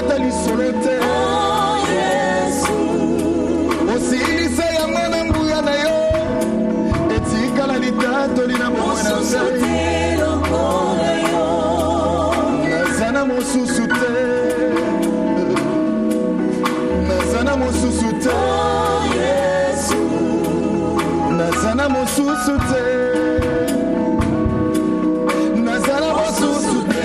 ata lisolo te. Osilisa yango na nguya na yo, etikala litatoli na bomoi na ngai. Nazana mosusu te, nazana mosusu te, nazana mosusu te, nazana mosusu te.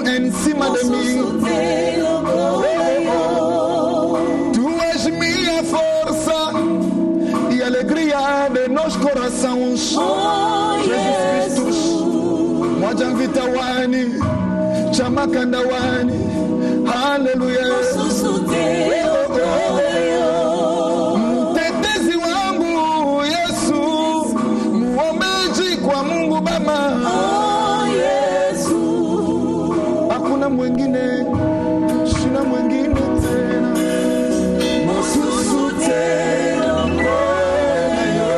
Encima de mim, tu és minha força e alegria de nossos corações. Jesus Cristo, Mwajamvita wani, Chamakanda wani, Hallelujah. Mtetezi wangu Yesu, muombeji kwa Mungu Baba. Mwengine, shina mwengine tena. Mosusu tena mbona yo.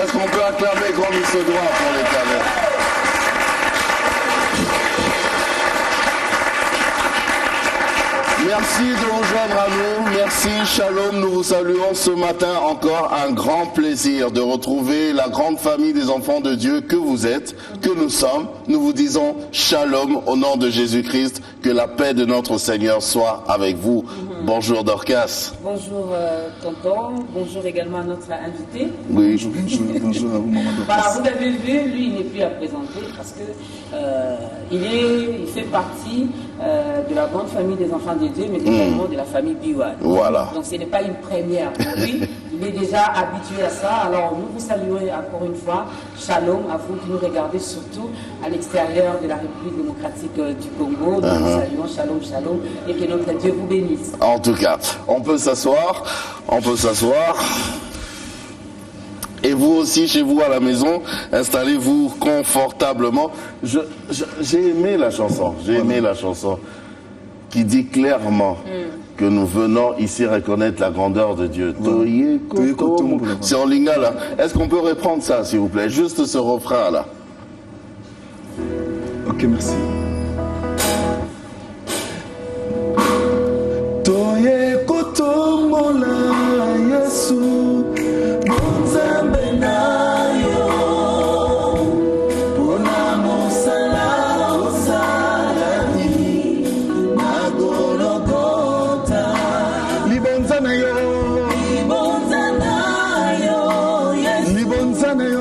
Est-ce qu'on peut acclamer comme il se doit pour l'Éternel? Merci de vous joindre à nous. Merci, Shalom. Nous vous saluons ce matin. Encore un grand plaisir de retrouver la grande famille des enfants de Dieu que vous êtes, que nous sommes. Nous vous disons Shalom au nom de Jésus-Christ. Que la paix de notre Seigneur soit avec vous. Bonjour Dorcas. Bonjour tonton. Bonjour également à notre invité. Oui, bonjour à vous, maman Dorcas. Voilà, vous avez vu, lui il n'est plus à présenter parce que il fait partie de la grande famille des enfants de Dieu, mais également de la famille Biwan. Voilà. Donc ce n'est pas une première pour lui. Il est déjà habitué à ça. Alors nous vous saluons encore une fois. Shalom à vous qui nous regardez surtout à l'extérieur de la République démocratique du Congo. Nous vous saluons. Shalom, shalom. Et que notre Dieu vous bénisse. En tout cas, on peut s'asseoir. On peut s'asseoir. Et vous aussi, chez vous à la maison, installez-vous confortablement. J'ai aimé la chanson. J'ai aimé la chanson qui dit clairement que nous venons ici reconnaître la grandeur de Dieu. C'est en lingala. Est-ce qu'on peut reprendre ça, s'il vous plaît? Juste ce refrain-là. Ok, merci. Toye kotomola Yesu Bonzambe na yo Pona mosala osalani Na Golgotha Libonza na yo Yesu Libonza na yo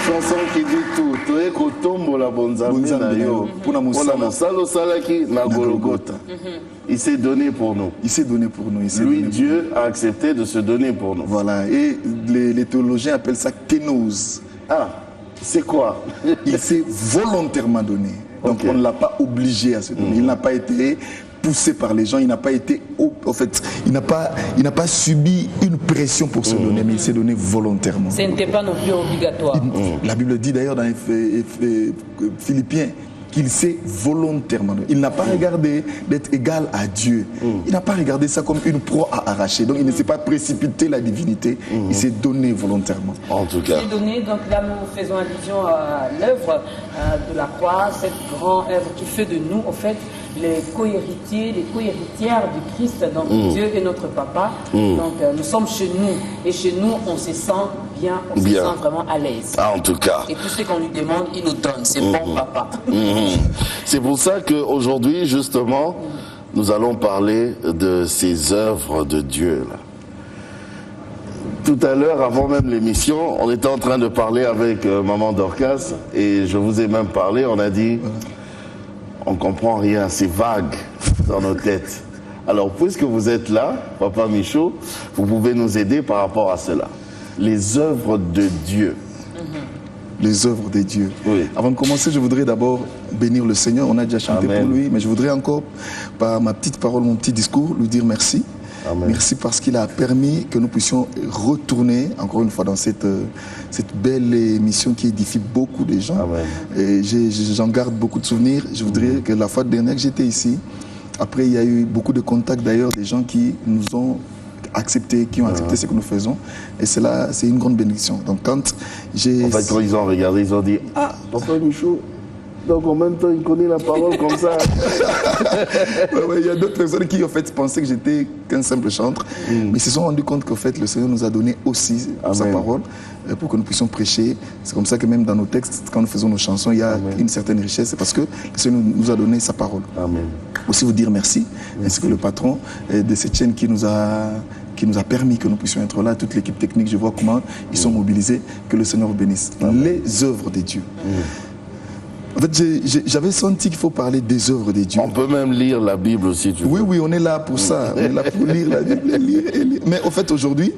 chanson qui dit tout. Il s'est donné pour nous. Il s'est donné pour nous. Lui, Dieu a accepté de se donner pour nous. Voilà. Et les théologiens appellent ça kénose. Ah, c'est quoi? Il s'est volontairement donné. Donc on ne l'a pas obligé à se donner. Il n'a pas été poussé par les gens, il n'a pas été, en fait, il n'a pas subi une pression pour se donner, mais il s'est donné volontairement. Ce n'était pas non plus obligatoire. La Bible dit d'ailleurs dans Philippiens qu'il s'est volontairement donné. Il n'a pas regardé d'être égal à Dieu. Il n'a pas regardé ça comme une proie à arracher. Donc il ne s'est pas précipité la divinité. Il s'est donné volontairement. En tout cas. Il s'est donné, donc là nous faisons allusion à l'œuvre de la croix, cette grande œuvre qui fait de nous, en fait, les co-héritiers, les co-héritières du Christ. Donc Dieu est notre papa. Donc nous sommes chez nous. Et chez nous, on se sent bien, on se sent vraiment à l'aise. En tout cas. Et tout ce qu'on lui demande, il nous donne. C'est bon papa. C'est pour ça qu'aujourd'hui, justement, nous allons parler de ces œuvres de Dieu. Là. Tout à l'heure, avant même l'émission, on était en train de parler avec Maman Dorcas et je vous ai même parlé, on a dit, on comprend rien, c'est vague dans nos têtes. Alors, puisque vous êtes là, Papa Michaud, vous pouvez nous aider par rapport à cela. Les œuvres de Dieu. Les œuvres de Dieu. Oui. Avant de commencer, je voudrais d'abord bénir le Seigneur. On a déjà chanté Amen. pour lui, mais je voudrais encore, par ma petite parole, mon petit discours, lui dire merci. Amen. Merci parce qu'il a permis que nous puissions retourner, encore une fois, dans cette belle émission qui édifie beaucoup de gens. Amen. Et j'en garde beaucoup de souvenirs. Je voudrais que la fois dernière que j'étais ici, après il y a eu beaucoup de contacts d'ailleurs, des gens qui nous ont accepté, qui ont accepté ce que nous faisons. Et c'est une grande bénédiction. Donc quand j'ai... En fait, quand ils ont regardé, ils ont dit « Ah, Papa Michaud, donc en même temps, il connaît la parole comme ça. » Il y a d'autres personnes qui en fait pensaient que j'étais qu'un simple chantre, mais ils se sont rendus compte qu'en fait le Seigneur nous a donné aussi sa parole pour que nous puissions prêcher. C'est comme ça que même dans nos textes, quand nous faisons nos chansons, il y a une certaine richesse. C'est parce que le Seigneur nous a donné sa parole. Amen. Aussi vous dire merci, ainsi que le patron de cette chaîne qui nous a permis que nous puissions être là, toute l'équipe technique, je vois comment ils sont mobilisés, que le Seigneur vous bénisse. Les œuvres de Dieu. En fait, j'avais senti qu'il faut parler des œuvres de Dieu. On peut même lire la Bible aussi, tu veux. Oui, on est là pour ça. On est là pour lire la Bible, lire. Mais au fait, aujourd'hui,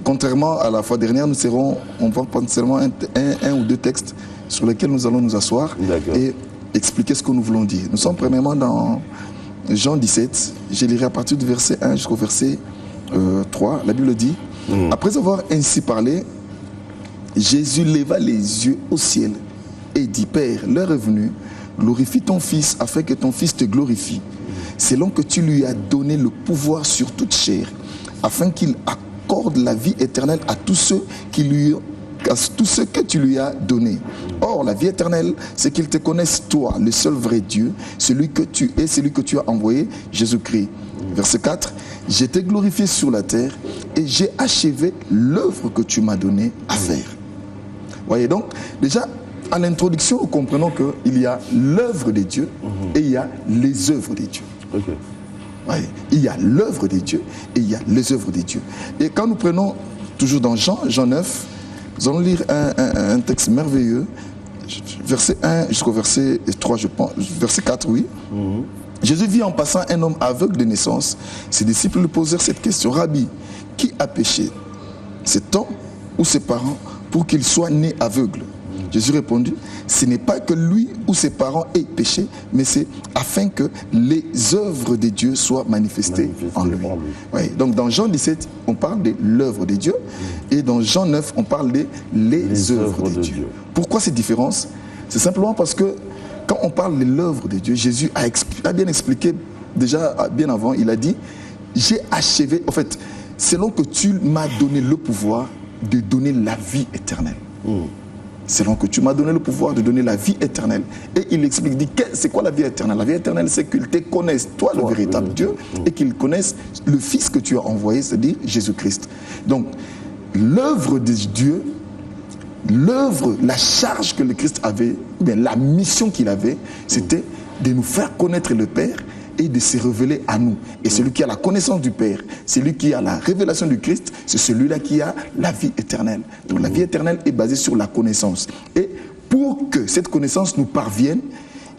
contrairement à la fois dernière, on va prendre seulement un ou deux textes sur lesquels nous allons nous asseoir et expliquer ce que nous voulons dire. Nous sommes premièrement dans Jean 17. Je lirai à partir du verset 1 jusqu'au verset 3. La Bible dit, après avoir ainsi parlé, Jésus leva les yeux au ciel et dit, Père, l'heure est venue, glorifie ton Fils afin que ton Fils te glorifie, selon que tu lui as donné le pouvoir sur toute chair, afin qu'il accorde la vie éternelle à tous ceux que tu lui as donné. Or, la vie éternelle, c'est qu'ils te connaissent, toi, le seul vrai Dieu, celui que tu es, celui que tu as envoyé, Jésus-Christ. Verset 4, j'ai été glorifié sur la terre et j'ai achevé l'œuvre que tu m'as donnée à faire. Voyez donc, déjà, à l'introduction, nous comprenons qu'il y a l'œuvre de Dieu et il y a les œuvres de Dieu. Okay. Ouais, il y a l'œuvre de Dieu et il y a les œuvres de Dieu. Et quand nous prenons, toujours dans Jean 9, nous allons lire un texte merveilleux, verset 1 jusqu'au verset 3, je pense, verset 4, oui. Jésus vit en passant un homme aveugle de naissance. Ses disciples lui posèrent cette question, Rabbi, qui a péché, cet homme ou ses parents, pour qu'il soit né aveugle? Jésus répondit, ce n'est pas que lui ou ses parents aient péché, mais c'est afin que les œuvres de Dieu soient manifestées en lui. Ouais, donc dans Jean 17, on parle de l'œuvre de Dieu, et dans Jean 9, on parle de les œuvres de Dieu. Pourquoi cette différence? C'est simplement parce que quand on parle de l'œuvre de Dieu, Jésus a bien expliqué, déjà bien avant, il a dit, j'ai achevé, en fait, selon que tu m'as donné le pouvoir de donner la vie éternelle. Selon que tu m'as donné le pouvoir de donner la vie éternelle. Et il explique, dit, c'est quoi la vie éternelle? La vie éternelle, c'est qu'ils te connaissent, toi, le véritable Dieu, et qu'ils connaissent le Fils que tu as envoyé, c'est-à-dire Jésus-Christ. Donc, l'œuvre de Dieu, l'œuvre, la charge que le Christ avait, ou bien la mission qu'il avait, c'était de nous faire connaître le Père et de se révéler à nous. Et celui qui a la connaissance du Père, celui qui a la révélation du Christ, c'est celui-là qui a la vie éternelle. Donc la vie éternelle est basée sur la connaissance. Et pour que cette connaissance nous parvienne,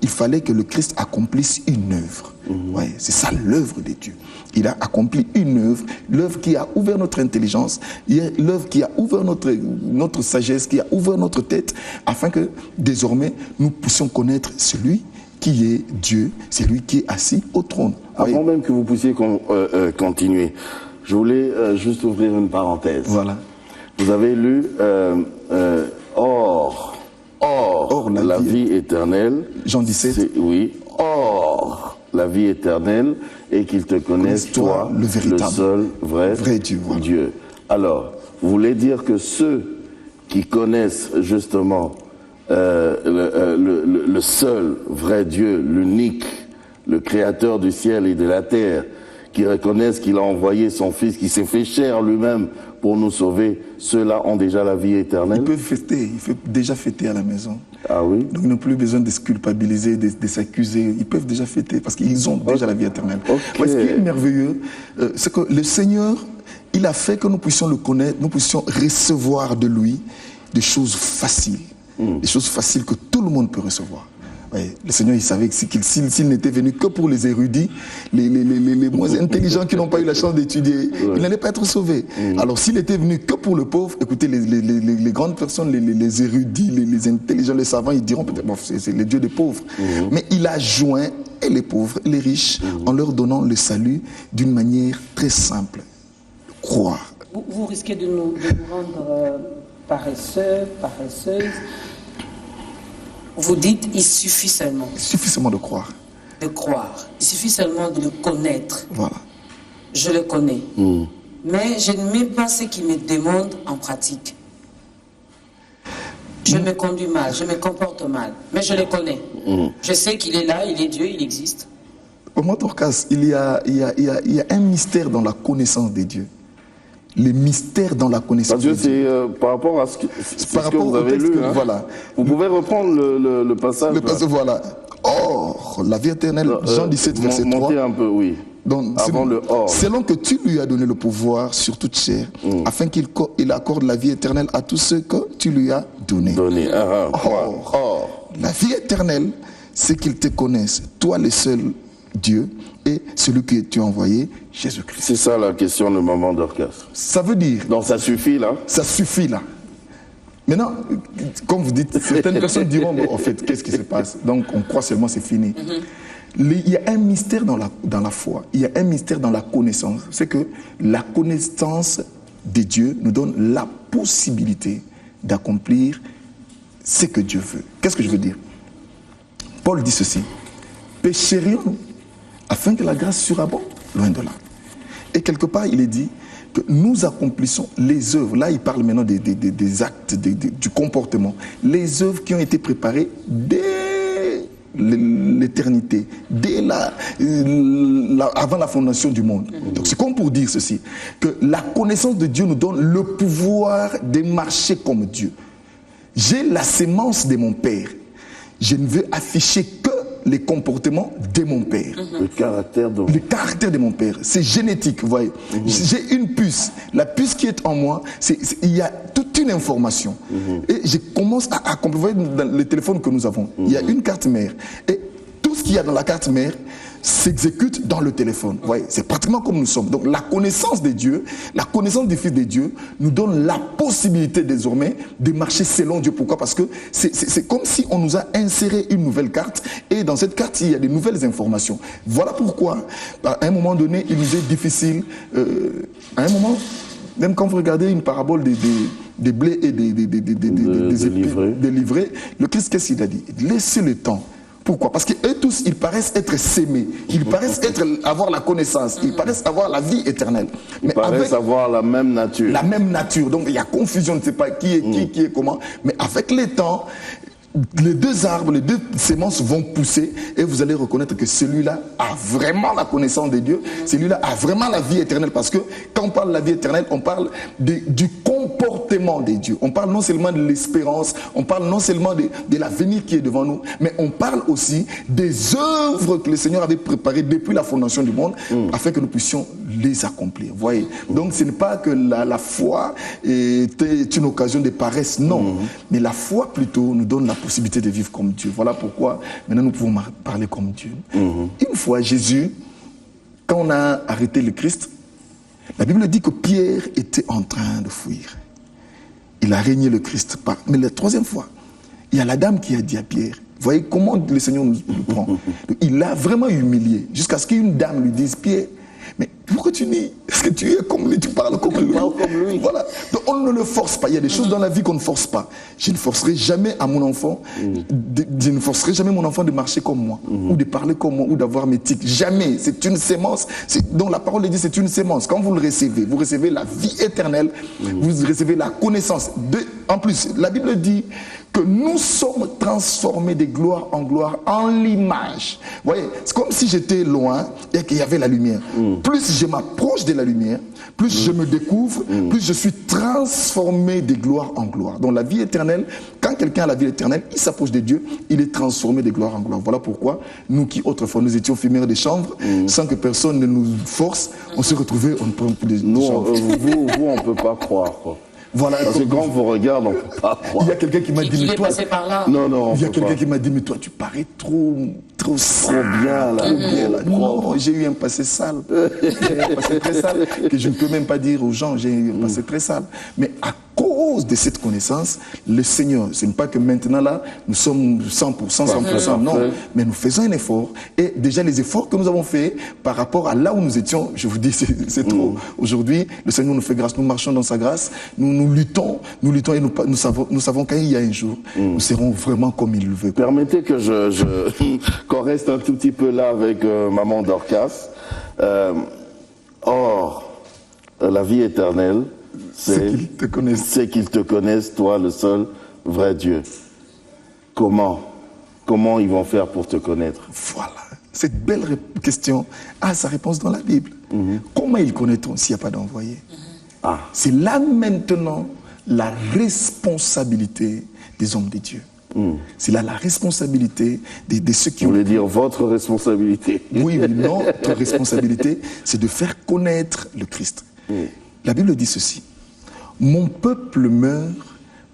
il fallait que le Christ accomplisse une œuvre. Ouais, c'est ça l'œuvre de Dieu. Il a accompli une œuvre, l'œuvre qui a ouvert notre intelligence, l'œuvre qui a ouvert notre sagesse, qui a ouvert notre tête, afin que désormais nous puissions connaître celui qui est Dieu, c'est lui qui est assis au trône. Avant même que vous puissiez continuer, je voulais juste ouvrir une parenthèse. Voilà. Vous avez lu Or, la vie éternelle. Jean 17. Oui. Or, la vie éternelle, et qu'ils te connaissent, toi, le véritable, seul vrai Dieu. Voilà. Dieu. Alors, vous voulez dire que ceux qui connaissent justement le seul vrai Dieu, l'unique, le créateur du ciel et de la terre, qui reconnaissent qu'il a envoyé son Fils, qui s'est fait chair lui-même pour nous sauver, ceux-là ont déjà la vie éternelle? Ils peuvent fêter, déjà fêter à la maison. Ah oui? Donc ils n'ont plus besoin de se culpabiliser, de s'accuser. Ils peuvent déjà fêter parce qu'ils ont déjà la vie éternelle. Okay. Ce qui est merveilleux, c'est que le Seigneur, il a fait que nous puissions le connaître, nous puissions recevoir de lui des choses faciles. Des choses faciles que tout le monde peut recevoir. Ouais, le Seigneur, il savait que s'il n'était venu que pour les érudits, les moins intelligents qui n'ont pas eu la chance d'étudier, il n'allait pas être sauvé. Alors s'il était venu que pour le pauvre, écoutez, les grandes personnes, les érudits, les intelligents, les savants, ils diront peut-être, bon, c'est le Dieu des pauvres. Mais il a joint et les pauvres et les riches en leur donnant le salut d'une manière très simple. Croire. Vous risquez de nous rendre paresseux, paresseuses. Vous dites, il suffit seulement. Il suffit seulement de croire. De croire. Il suffit seulement de le connaître. Voilà. Je le connais. Mais je ne mets pas ce qu'il me demande en pratique. Je me conduis mal, je me comporte mal. Mais je le connais. Je sais qu'il est là, il est Dieu, il existe. Au Motorcas, il y a un mystère dans la connaissance de Dieu. Les mystères dans la connaissance de Dieu. C'est par rapport à ce que vous avez lu. Voilà. Vous pouvez reprendre le passage. Le passage, voilà. Or, la vie éternelle, Jean 17, verset 3. Montez un peu, oui. Donc, avant le or. Selon que tu lui as donné le pouvoir sur toute chair, afin qu'il accorde la vie éternelle à tous ceux que tu lui as donnés. Or, la vie éternelle, c'est qu'ils te connaissent, toi le seul Dieu, et celui que tu as envoyé, Jésus-Christ. C'est ça la question de maman Dorcas. Ça veut dire... Donc ça suffit là? Ça suffit là. Maintenant, comme vous dites, certaines personnes diront, bon, en fait, qu'est-ce qui se passe? Donc on croit seulement, c'est fini. Il y a un mystère dans la foi, il y a un mystère dans la connaissance. C'est que la connaissance de Dieu nous donne la possibilité d'accomplir ce que Dieu veut. Qu'est-ce que je veux dire? Paul dit ceci: pécherions-nous afin que la grâce surabonde? Loin de là. Et quelque part, il est dit que nous accomplissons les œuvres. Là, il parle maintenant des actes, du comportement. Les œuvres qui ont été préparées dès l'éternité, avant la fondation du monde. Donc c'est comme pour dire ceci, que la connaissance de Dieu nous donne le pouvoir de marcher comme Dieu. J'ai la sémence de mon Père. Je ne veux afficher que les comportements de mon Père. Le caractère de mon Père. C'est génétique, vous voyez. J'ai une puce. La puce qui est en moi, il y a toute une information. Et je commence à comprendre. Vous voyez, dans le téléphone que nous avons, il y a une carte mère. Et tout ce qu'il y a dans la carte mère s'exécute dans le téléphone. Vous voyez, c'est pratiquement comme nous sommes. Donc la connaissance de Dieu, la connaissance du Fils de Dieu nous donne la possibilité désormais de marcher selon Dieu. Pourquoi? Parce que c'est comme si on nous a inséré une nouvelle carte et dans cette carte, il y a des nouvelles informations. Voilà pourquoi, à un moment donné, il nous est difficile, à un moment, même quand vous regardez une parabole des blés et des livrées, le Christ, qu'est-ce qu'il a dit? Laissez le temps. Pourquoi? Parce qu'eux tous, ils paraissent être sémés, ils paraissent avoir la connaissance, ils paraissent avoir la vie éternelle. Ils paraissent avoir la même nature. La même nature. Donc il y a confusion, on ne sait pas qui est comment. Mais avec le temps, les deux arbres, les deux semences vont pousser et vous allez reconnaître que celui-là a vraiment la connaissance de Dieu, celui-là a vraiment la vie éternelle. Parce que quand on parle de la vie éternelle, on parle du comportement comportement des dieux. On parle non seulement de l'espérance, on parle non seulement de l'avenir qui est devant nous, mais on parle aussi des œuvres que le Seigneur avait préparées depuis la fondation du monde afin que nous puissions les accomplir. Voyez. Donc ce n'est pas que la foi est une occasion de paresse, non. Mais la foi plutôt nous donne la possibilité de vivre comme Dieu. Voilà pourquoi maintenant nous pouvons parler comme Dieu. Une fois Jésus, quand on a arrêté le Christ, la Bible dit que Pierre était en train de fuir. Il a régné le Christ. Mais la troisième fois, il y a la dame qui a dit à Pierre, voyez comment le Seigneur nous prend. Il l'a vraiment humilié, jusqu'à ce qu'une dame lui dise, Pierre, mais pourquoi tu nie? Est-ce que tu es comme lui, tu parles comme lui? Voilà. Donc on ne le force pas. Il y a des choses dans la vie qu'on ne force pas. Je ne forcerai jamais à mon enfant, je ne forcerai jamais mon enfant de marcher comme moi, ou de parler comme moi, ou d'avoir mes tics. Jamais. C'est une sémence. Donc la parole dit c'est une sémence. Quand vous le recevez, vous recevez la vie éternelle, vous recevez la connaissance. En plus, la Bible dit que nous sommes transformés de gloire en l'image. Vous voyez, c'est comme si j'étais loin et qu'il y avait la lumière. Plus je m'approche de la lumière, plus je me découvre, plus je suis transformé de gloire en gloire. Donc la vie éternelle, quand quelqu'un a la vie éternelle, il s'approche de Dieu, il est transformé de gloire en gloire. Voilà pourquoi nous qui autrefois nous étions fumeurs des chanvres, sans que personne ne nous force, on s'est retrouvés, on ne prend plus de chanvre. Vous, on ne peut pas croire, quoi. Voilà, parce que quand on vous regarde, on ne peut pas croire. Il y a quelqu'un qui m'a dit, mais toi, par là. Non, il y a quelqu'un qui m'a dit, mais toi, tu parais trop bien là. Non, j'ai eu un passé sale. J'ai un passé très sale que je ne peux même pas dire aux gens. J'ai eu un passé très sale. Mais à cause de cette connaissance, le Seigneur, ce n'est pas que maintenant là, nous sommes 100%, non. Mais nous faisons un effort. Et déjà, les efforts que nous avons faits par rapport à là où nous étions, je vous dis, c'est trop. Aujourd'hui, le Seigneur nous fait grâce. Nous marchons dans sa grâce. Nous luttons et nous savons qu'il y a un jour, nous serons vraiment comme il le veut. Permettez que qu'on reste un tout petit peu là avec maman Dorcas. Or, la vie éternelle, c'est qu'ils te connaissent, toi, le seul vrai Dieu. Comment ils vont faire pour te connaître? Voilà. Cette belle question a sa réponse dans la Bible. Comment ils connaîtront s'il n'y a pas d'envoyé? C'est là maintenant la responsabilité des hommes de Dieu. C'est là la responsabilité de ceux qui ont... Vous voulez dire votre responsabilité? Oui, notre responsabilité, c'est de faire connaître le Christ. La Bible dit ceci. Mon peuple meurt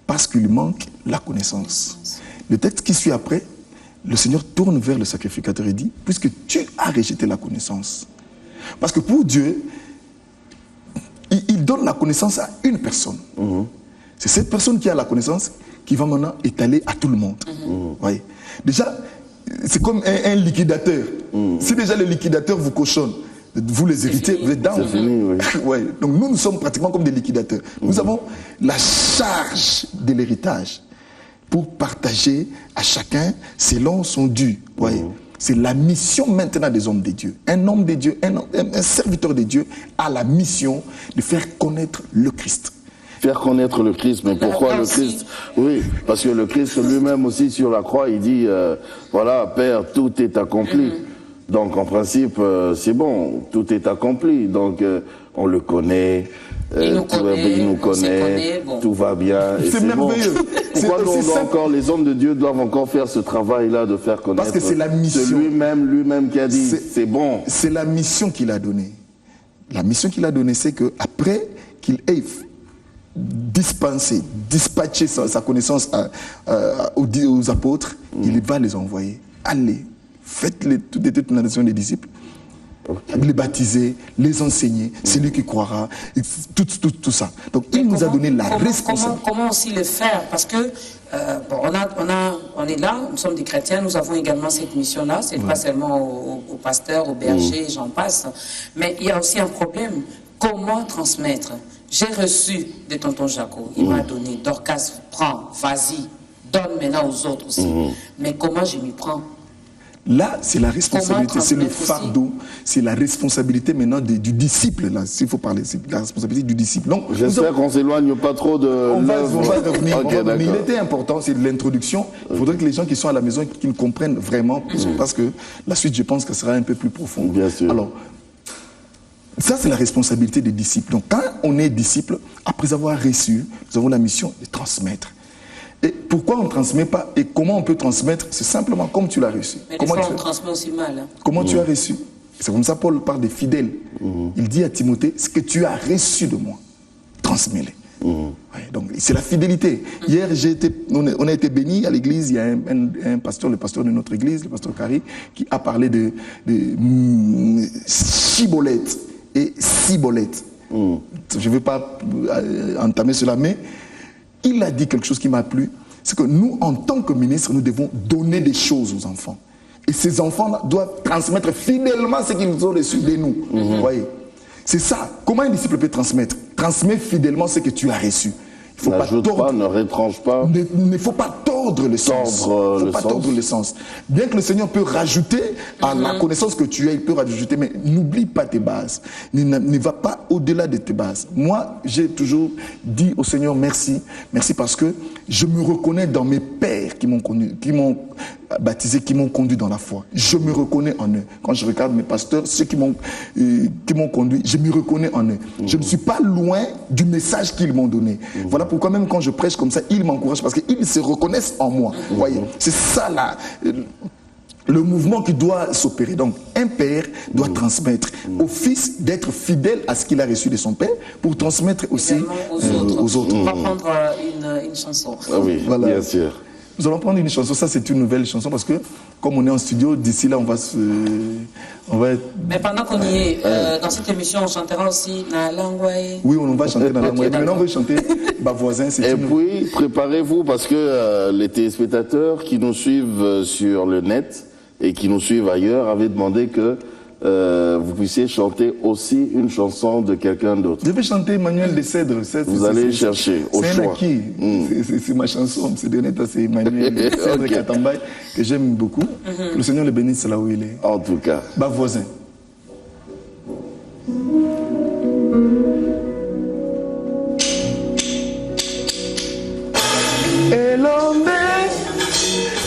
parce qu'il manque la connaissance. Le texte qui suit après, le Seigneur tourne vers le sacrificateur et dit, puisque tu as rejeté la connaissance. Parce que pour Dieu, il donne la connaissance à une personne. C'est cette personne qui a la connaissance qui va maintenant étaler à tout le monde. Voyez. Déjà, c'est comme un liquidateur. Si déjà le liquidateur vous cochonne, vous les héritiers, vous êtes down. C'est fini, oui. Ouais. Donc nous sommes pratiquement comme des liquidateurs. Nous avons la charge de l'héritage pour partager à chacun selon son dû. Voyez. C'est la mission maintenant des hommes de Dieu. Un homme de Dieu, un serviteur de Dieu a la mission de faire connaître le Christ. Faire connaître le Christ, mais pourquoi le Christ? Oui, parce que le Christ lui-même aussi sur la croix, il dit, voilà, Père, tout est accompli. Donc en principe, c'est bon, tout est accompli. Donc on le connaît, il nous connaît, bon. Tout va bien. C'est merveilleux. Pourquoi les hommes de Dieu doivent encore faire ce travail-là de faire connaître? Parce que c'est la mission. C'est lui-même qui a dit, c'est bon. C'est la mission qu'il a donnée. La mission qu'il a donnée, c'est qu'après qu'il ait dispatché sa connaissance aux apôtres, il va les envoyer. Allez, faites toute la nation des disciples, les baptiser, les enseigner, c'est lui qui croira, tout ça. Donc il nous a donné la responsabilité. Comment aussi le faire? Parce que on est là, nous sommes des chrétiens, nous avons également cette mission-là, c'est pas seulement aux pasteurs, aux bergers, j'en passe, mais il y a aussi un problème. Comment transmettre? J'ai reçu de tonton Jaco, il m'a donné, Dorcas, prends, vas-y, donne maintenant aux autres aussi. Mais comment je m'y prends? Là, c'est la responsabilité, c'est le fardeau, c'est la responsabilité maintenant du disciple, là, s'il faut parler, c'est la responsabilité du disciple. Donc, j'espère qu'on ne s'éloigne pas trop de... On va revenir, mais il était important, c'est de l'introduction. Il faudrait que les gens qui sont à la maison, qu'ils comprennent vraiment, parce que la suite, je pense que sera un peu plus profonde. Bien sûr. Alors, Ça, c'est la responsabilité des disciples. Donc, quand on est disciple, après avoir reçu, nous avons la mission de transmettre. Et pourquoi on ne transmet pas et comment on peut transmettre? C'est simplement comme tu l'as reçu. Mais comment des fois, on transmet aussi mal. Hein. Comment tu as reçu? C'est comme ça Paul parle des fidèles. Il dit à Timothée, ce que tu as reçu de moi, transmets-le. Ouais, donc c'est la fidélité. Hier, on a été bénis à l'église. Il y a un pasteur, le pasteur de notre église, le pasteur Kari, qui a parlé de chibolette et cibolette. Je ne veux pas entamer cela, mais il a dit quelque chose qui m'a plu. C'est que nous, en tant que ministres, nous devons donner des choses aux enfants. Et ces enfants-là doivent transmettre fidèlement ce qu'ils ont reçu de nous. Vous voyez? C'est ça. Comment un disciple peut transmettre? Transmets fidèlement ce que tu as reçu. Il faut pas tordre, ne retranche pas. Il ne faut pas tordre le sens. Il ne faut pas tordre le sens. Bien que le Seigneur peut rajouter à la connaissance que tu as, il peut rajouter, mais n'oublie pas tes bases. Ne va pas au-delà de tes bases. Moi, j'ai toujours dit au Seigneur merci. Merci parce que je me reconnais dans mes pères qui m'ont baptisé, qui m'ont conduit dans la foi. Je me reconnais en eux. Quand je regarde mes pasteurs, ceux qui m'ont conduit, je me reconnais en eux. Je ne suis pas loin du message qu'ils m'ont donné. Voilà pourquoi même quand je prêche comme ça, ils m'encouragent parce qu'ils se reconnaissent en moi. Voyez, c'est ça là, le mouvement qui doit s'opérer. Donc, un père doit transmettre au fils d'être fidèle à ce qu'il a reçu de son père pour transmettre aussi aux autres. On va prendre une chanson. Ah oui, voilà. Bien sûr. Nous allons prendre une chanson, ça c'est une nouvelle chanson parce que comme on est en studio, d'ici là on va Mais pendant qu'on y est, dans cette émission, on chantera aussi Na Langwaye. Oui, on va chanter Na Langwaye. Maintenant on veut chanter Ba Voisin. Et puis, préparez-vous parce que les téléspectateurs qui nous suivent sur le net et qui nous suivent ailleurs avaient demandé que vous puissiez chanter aussi une chanson de quelqu'un d'autre. Je vais chanter Emmanuel de Cèdre. Vous allez chercher au choix. C'est un acquis. C'est ma chanson. C'est Emmanuel de Cèdre Katambaye que j'aime beaucoup. Que le Seigneur le bénisse là où il est. En tout cas. Ba Voisin.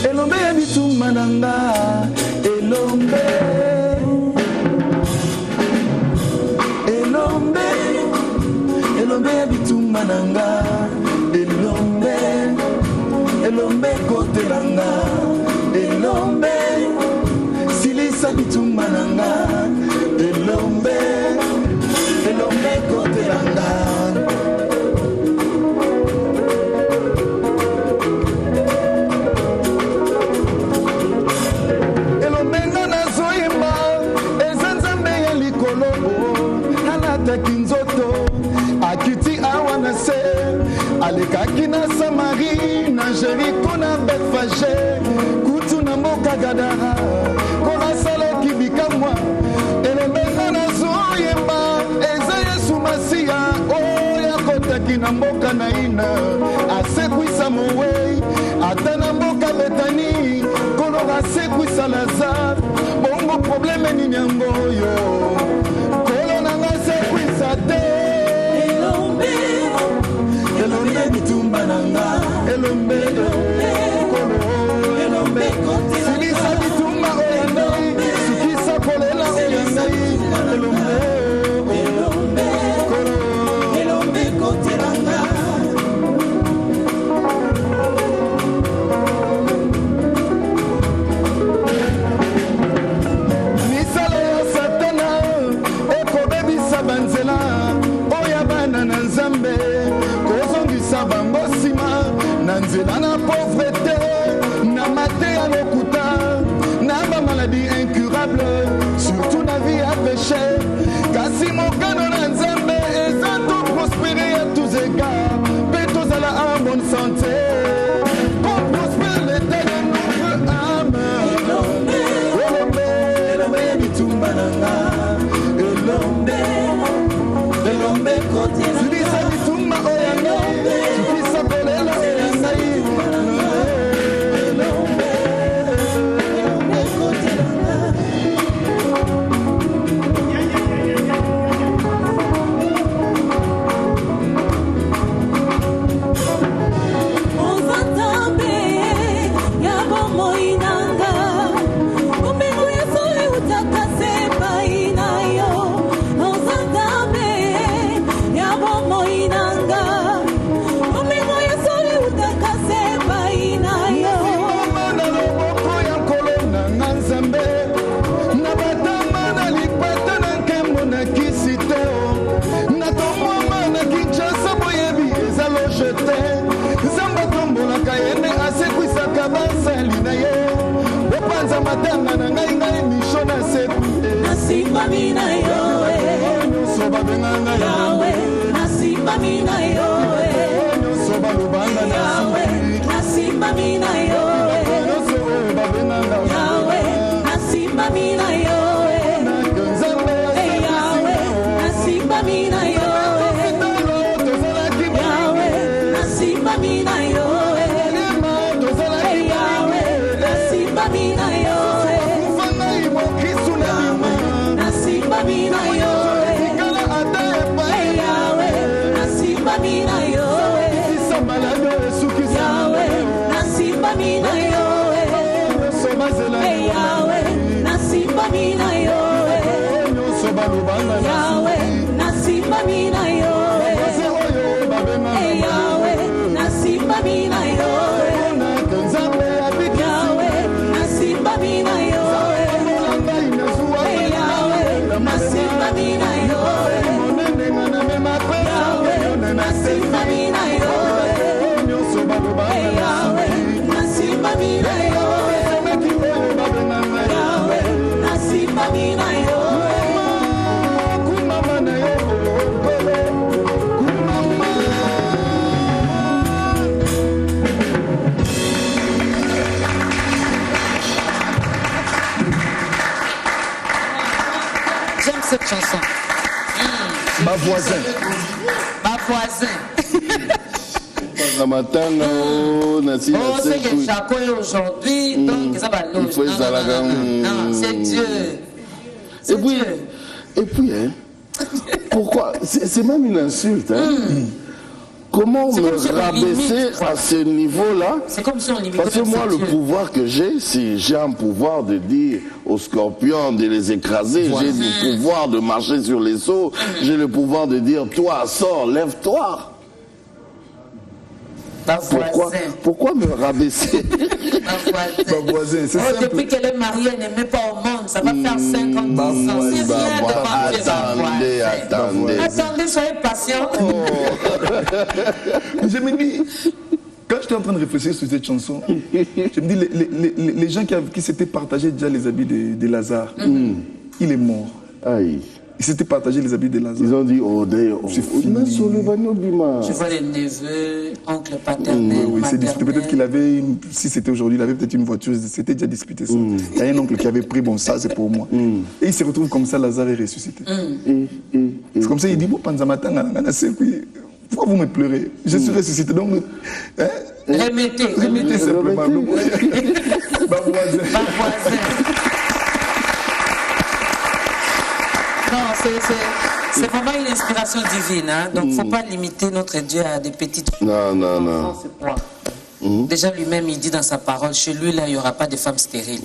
Elombe ya bituma nanga, Elombe ya bituma nanga, Elombe kote nanga, silisa bituma nanga, Elombe kote nanga. Akiti awana se alekaki na Samari na Jeriko na Bethfage kutu na mboka Gadara kona salaki bikamwa elemena na zoyemba eza Yesu Masia oya kotaki na mboka na ina asekwisa Mowei ata na mboka Betani kono asekwisa Lazare bongo probleme nini yango yo kolo nanga asekwisa te Elombe bitumba nanga, Elombe kolo, silisa bitumba oyandai, sukisa kolela oyandai, Elombe kolo, Elombe kote nanga. Misala ya Satana, ekobebisa banzela, oya bana na Nzambe. Bango sima na nzela na pauvreté na mateya lokuta na ba maladie incurable surtout na vie à péché kasi mokano na Nzambe eza to prospérer à tous égards pe tozala en bonne santé pour prospérer l'état de notre âme. Elombe bitumba nanga, Elombe kote silisa bitumba oyanga nasimba mina yo soba benganga Yahweh nasimba mina yo soba lubanga Yahweh nasimba mina yo soba benganga Yahweh nasimba mina yo Yahweh nasimba mina yo Yahweh nasimba mina yo Yahweh nasimba mina yo nasimba mina yo Yahweh nasimba mina yo Yahweh nasimba mina yo Yahweh nasimba mina yo Yahweh nasimba mina yo Yahweh nasimba mina yo Yahweh nasimba mina yo Yahweh nasimba mina yo Yahweh nasimba mina yo Yahweh nasimba mina yo Yahweh nasimba mina yo J'aime cette chanson. Ma voisin. Ma voisin. Na matanga nasi Oh, c'est que Jaco est aujourd'hui, donc ça va l'autre. Il faut ça là. Non, c'est Dieu. C'est Dieu. Et puis, hein, pourquoi c'est même une insulte. Hein. Comment C'est me comme si on rabaisser limite, quoi. à ce niveau-là? C'est comme si on limitait. Parce que moi, le Dieu. pouvoir que j'ai, si j'ai un pouvoir de dire aux scorpions de les écraser, j'ai le pouvoir de marcher sur les seaux, j'ai le pouvoir de dire, toi, sors, lève-toi. Ma voisin. Pourquoi me rabaisser? Ma voisin. Ma voisin, c'est Oh, simple. depuis qu'elle est mariée, elle n'aimait pas au monde. Ça va faire 50 ans. ma C'est voisin. rien devant Dieu, ma Attendez, voisin. attendez. Attendez, soyez patients. Je me dis, quand j'étais en train de réfléchir sur cette chanson, je me dis, les gens qui s'étaient partagés déjà les habits de Lazare, il est mort. Aïe. Ils s'étaient partagés les habits de Lazare. Ils ont dit, oh, d'ailleurs, C'est fini. Tu vois les neveux, oncles paternels, Oui, c'est discuté. Peut-être qu'il avait, si c'était aujourd'hui, il avait peut-être une voiture, c'était déjà discuté ça. Il y a un oncle qui avait pris, bon, ça c'est pour moi. Et il se retrouve comme ça, Lazare est ressuscité. C'est comme ça, il dit, bon, Panzamatanga, pourquoi vous me pleurez? Je suis ressuscité, donc, hein? Remettez simplement. Ma voisin. Ma voisin. Non, c'est vraiment une inspiration divine. Hein? Donc, il ne faut pas limiter notre Dieu à des petites choses. Non. C'est quoi? Déjà, lui-même, il dit dans sa parole, chez lui, là, il n'y aura pas de femmes stériles.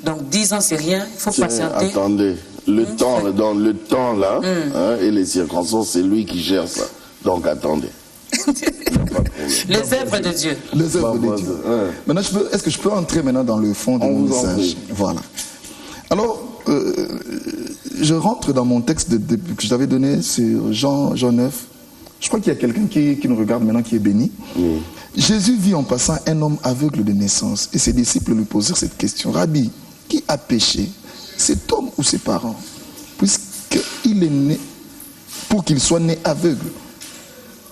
Donc, 10 ans, c'est rien. Il faut patienter. Attendez, le temps, dans le temps, là, hein, et les circonstances, c'est lui qui gère ça. Donc, attendez. Les œuvres de Dieu. Les œuvres de Dieu. Maintenant, est-ce que je peux entrer maintenant dans le fond de mon message? Voilà. Alors, je rentre dans mon texte que je t'avais donné sur Jean 9. Je crois qu'il y a quelqu'un qui nous regarde maintenant, qui est béni. Jésus vit en passant un homme aveugle de naissance et ses disciples lui posèrent cette question. Rabbi, qui a péché, cet homme ou ses parents, puisqu'il est né, pour qu'il soit né aveugle?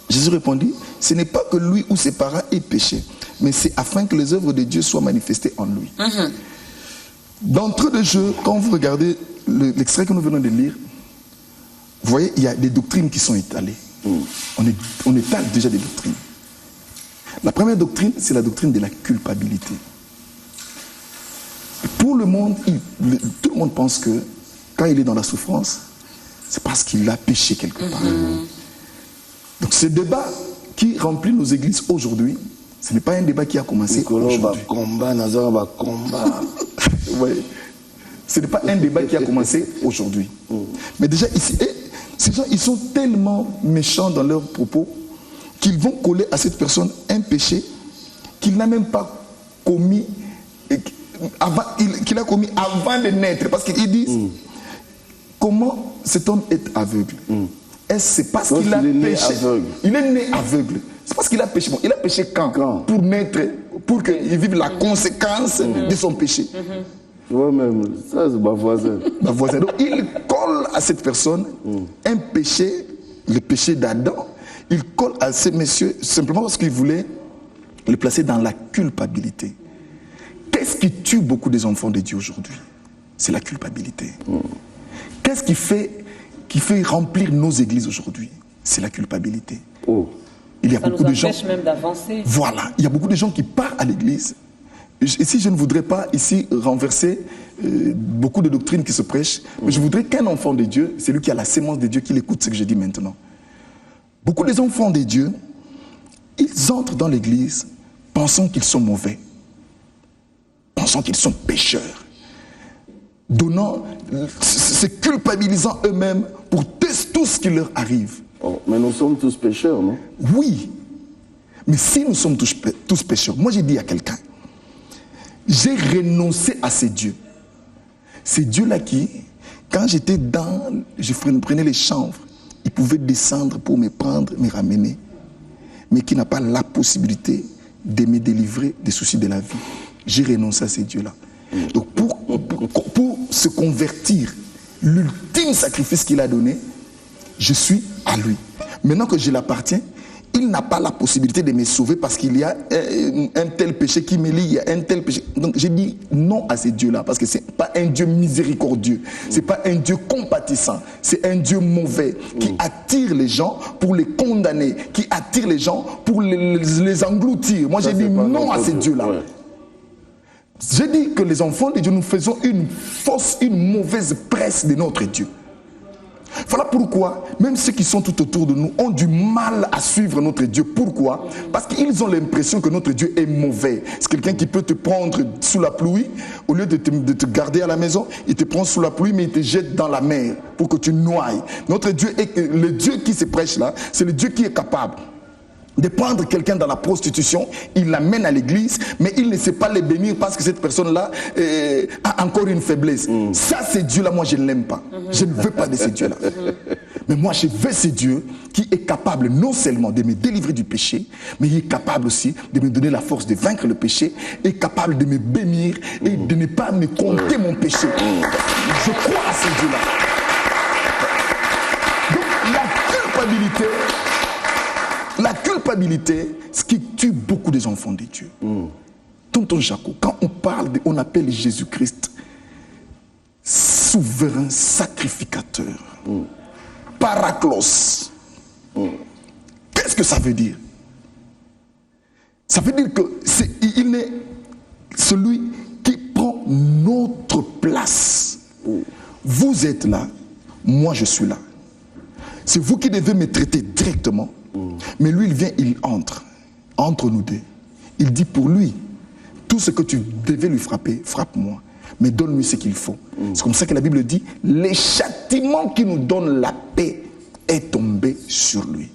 Jésus répondit, ce n'est pas que lui ou ses parents aient péché, mais c'est afin que les œuvres de Dieu soient manifestées en lui. D'entrée de jeu, quand vous regardez l'extrait que nous venons de lire, vous voyez, il y a des doctrines qui sont étalées. On étale déjà des doctrines. La première doctrine, c'est la doctrine de la culpabilité. Pour le monde, tout le monde pense que quand il est dans la souffrance, c'est parce qu'il a péché quelque part. Donc ce débat qui remplit nos églises aujourd'hui, ce n'est pas un débat qui a commencé aujourd'hui. Ouais. Ce n'est pas un débat qui a commencé aujourd'hui. Mais déjà ici, ces gens, ils sont tellement méchants dans leurs propos qu'ils vont coller à cette personne un péché qu'il n'a même pas commis, qu'il a commis avant de naître. Parce qu'ils disent, comment cet homme est aveugle? Est-ce c'est parce qu'il a péché? Il est né aveugle. C'est parce qu'il a péché. Bon, il a péché quand? Pour naître, pour qu'il vive la conséquence de son péché. Toi-même, ça c'est ma voisine. Ma voisine. Donc il colle à cette personne un péché, le péché d'Adam. Il colle à ces messieurs simplement parce qu'il voulait les placer dans la culpabilité. Qu'est-ce qui tue beaucoup des enfants de Dieu aujourd'hui? C'est la culpabilité. Qu'est-ce qui fait remplir nos églises aujourd'hui? C'est la culpabilité. Oh. Il y a Ça beaucoup nous de gens. empêche même d'avancer. Voilà, il y a beaucoup de gens qui partent à l'église. Ici, je ne voudrais pas ici renverser beaucoup de doctrines qui se prêchent, mais je voudrais qu'un enfant de Dieu, c'est lui qui a la sémence de Dieu, qu'il écoute ce que je dis maintenant. Beaucoup des enfants de Dieu, ils entrent dans l'église pensant qu'ils sont mauvais, pensant qu'ils sont pécheurs, se culpabilisant eux-mêmes pour tout ce qui leur arrive. Oh, mais nous sommes tous pécheurs, non? Oui, mais si nous sommes tous pécheurs, moi j'ai dit à quelqu'un, j'ai renoncé à ces dieux. Ces dieux-là qui, quand je prenais les chanvres, ils pouvaient descendre pour me prendre, me ramener, mais qui n'a pas la possibilité de me délivrer des soucis de la vie. J'ai renoncé à ces dieux-là. Donc pour se convertir, l'ultime sacrifice qu'il a donné, je suis à lui. Maintenant que je l'appartiens, il n'a pas la possibilité de me sauver parce qu'il y a un tel péché qui me lie, il y a un tel péché. Donc j'ai dit non à ces dieux-là parce que ce n'est pas un Dieu miséricordieux, ce n'est pas un Dieu compatissant, c'est un Dieu mauvais qui attire les gens pour les condamner, qui attire les gens pour les engloutir. Moi j'ai dit non à ces dieux-là. Ouais. J'ai dit que les enfants de Dieu, nous faisons une mauvaise presse de notre Dieu. Voilà pourquoi, même ceux qui sont tout autour de nous ont du mal à suivre notre Dieu. Pourquoi? Parce qu'ils ont l'impression que notre Dieu est mauvais. C'est quelqu'un qui peut te prendre sous la pluie, au lieu de te garder à la maison, il te prend sous la pluie, mais il te jette dans la mer pour que tu noyes. Notre Dieu, le Dieu qui se prêche là, c'est le Dieu qui est capable de prendre quelqu'un dans la prostitution, il l'amène à l'église, mais il ne sait pas les bénir parce que cette personne-là a encore une faiblesse. Ça, c'est Dieu-là, moi, je ne l'aime pas. Je ne veux pas de ces dieux-là. Mais moi, je veux ce Dieu qui est capable non seulement de me délivrer du péché, mais il est capable aussi de me donner la force de vaincre le péché, est capable de me bénir et de ne pas me compter mon péché. Je crois à ce Dieu-là. Donc, la culpabilité, ce qui tue beaucoup des enfants de Dieu. Tonton Jaco, quand on appelle Jésus-Christ souverain sacrificateur, paraclos, qu'est-ce que ça veut dire? Ça veut dire qu'il est celui qui prend notre place. Vous êtes là, moi je suis là. C'est vous qui devez me traiter directement. Mais lui, il vient, il entre nous deux. Il dit pour lui, tout ce que tu devais lui frapper, frappe-moi. Mais donne-lui ce qu'il faut. C'est comme ça que la Bible dit, les châtiments qui nous donnent la paix est tombé sur lui.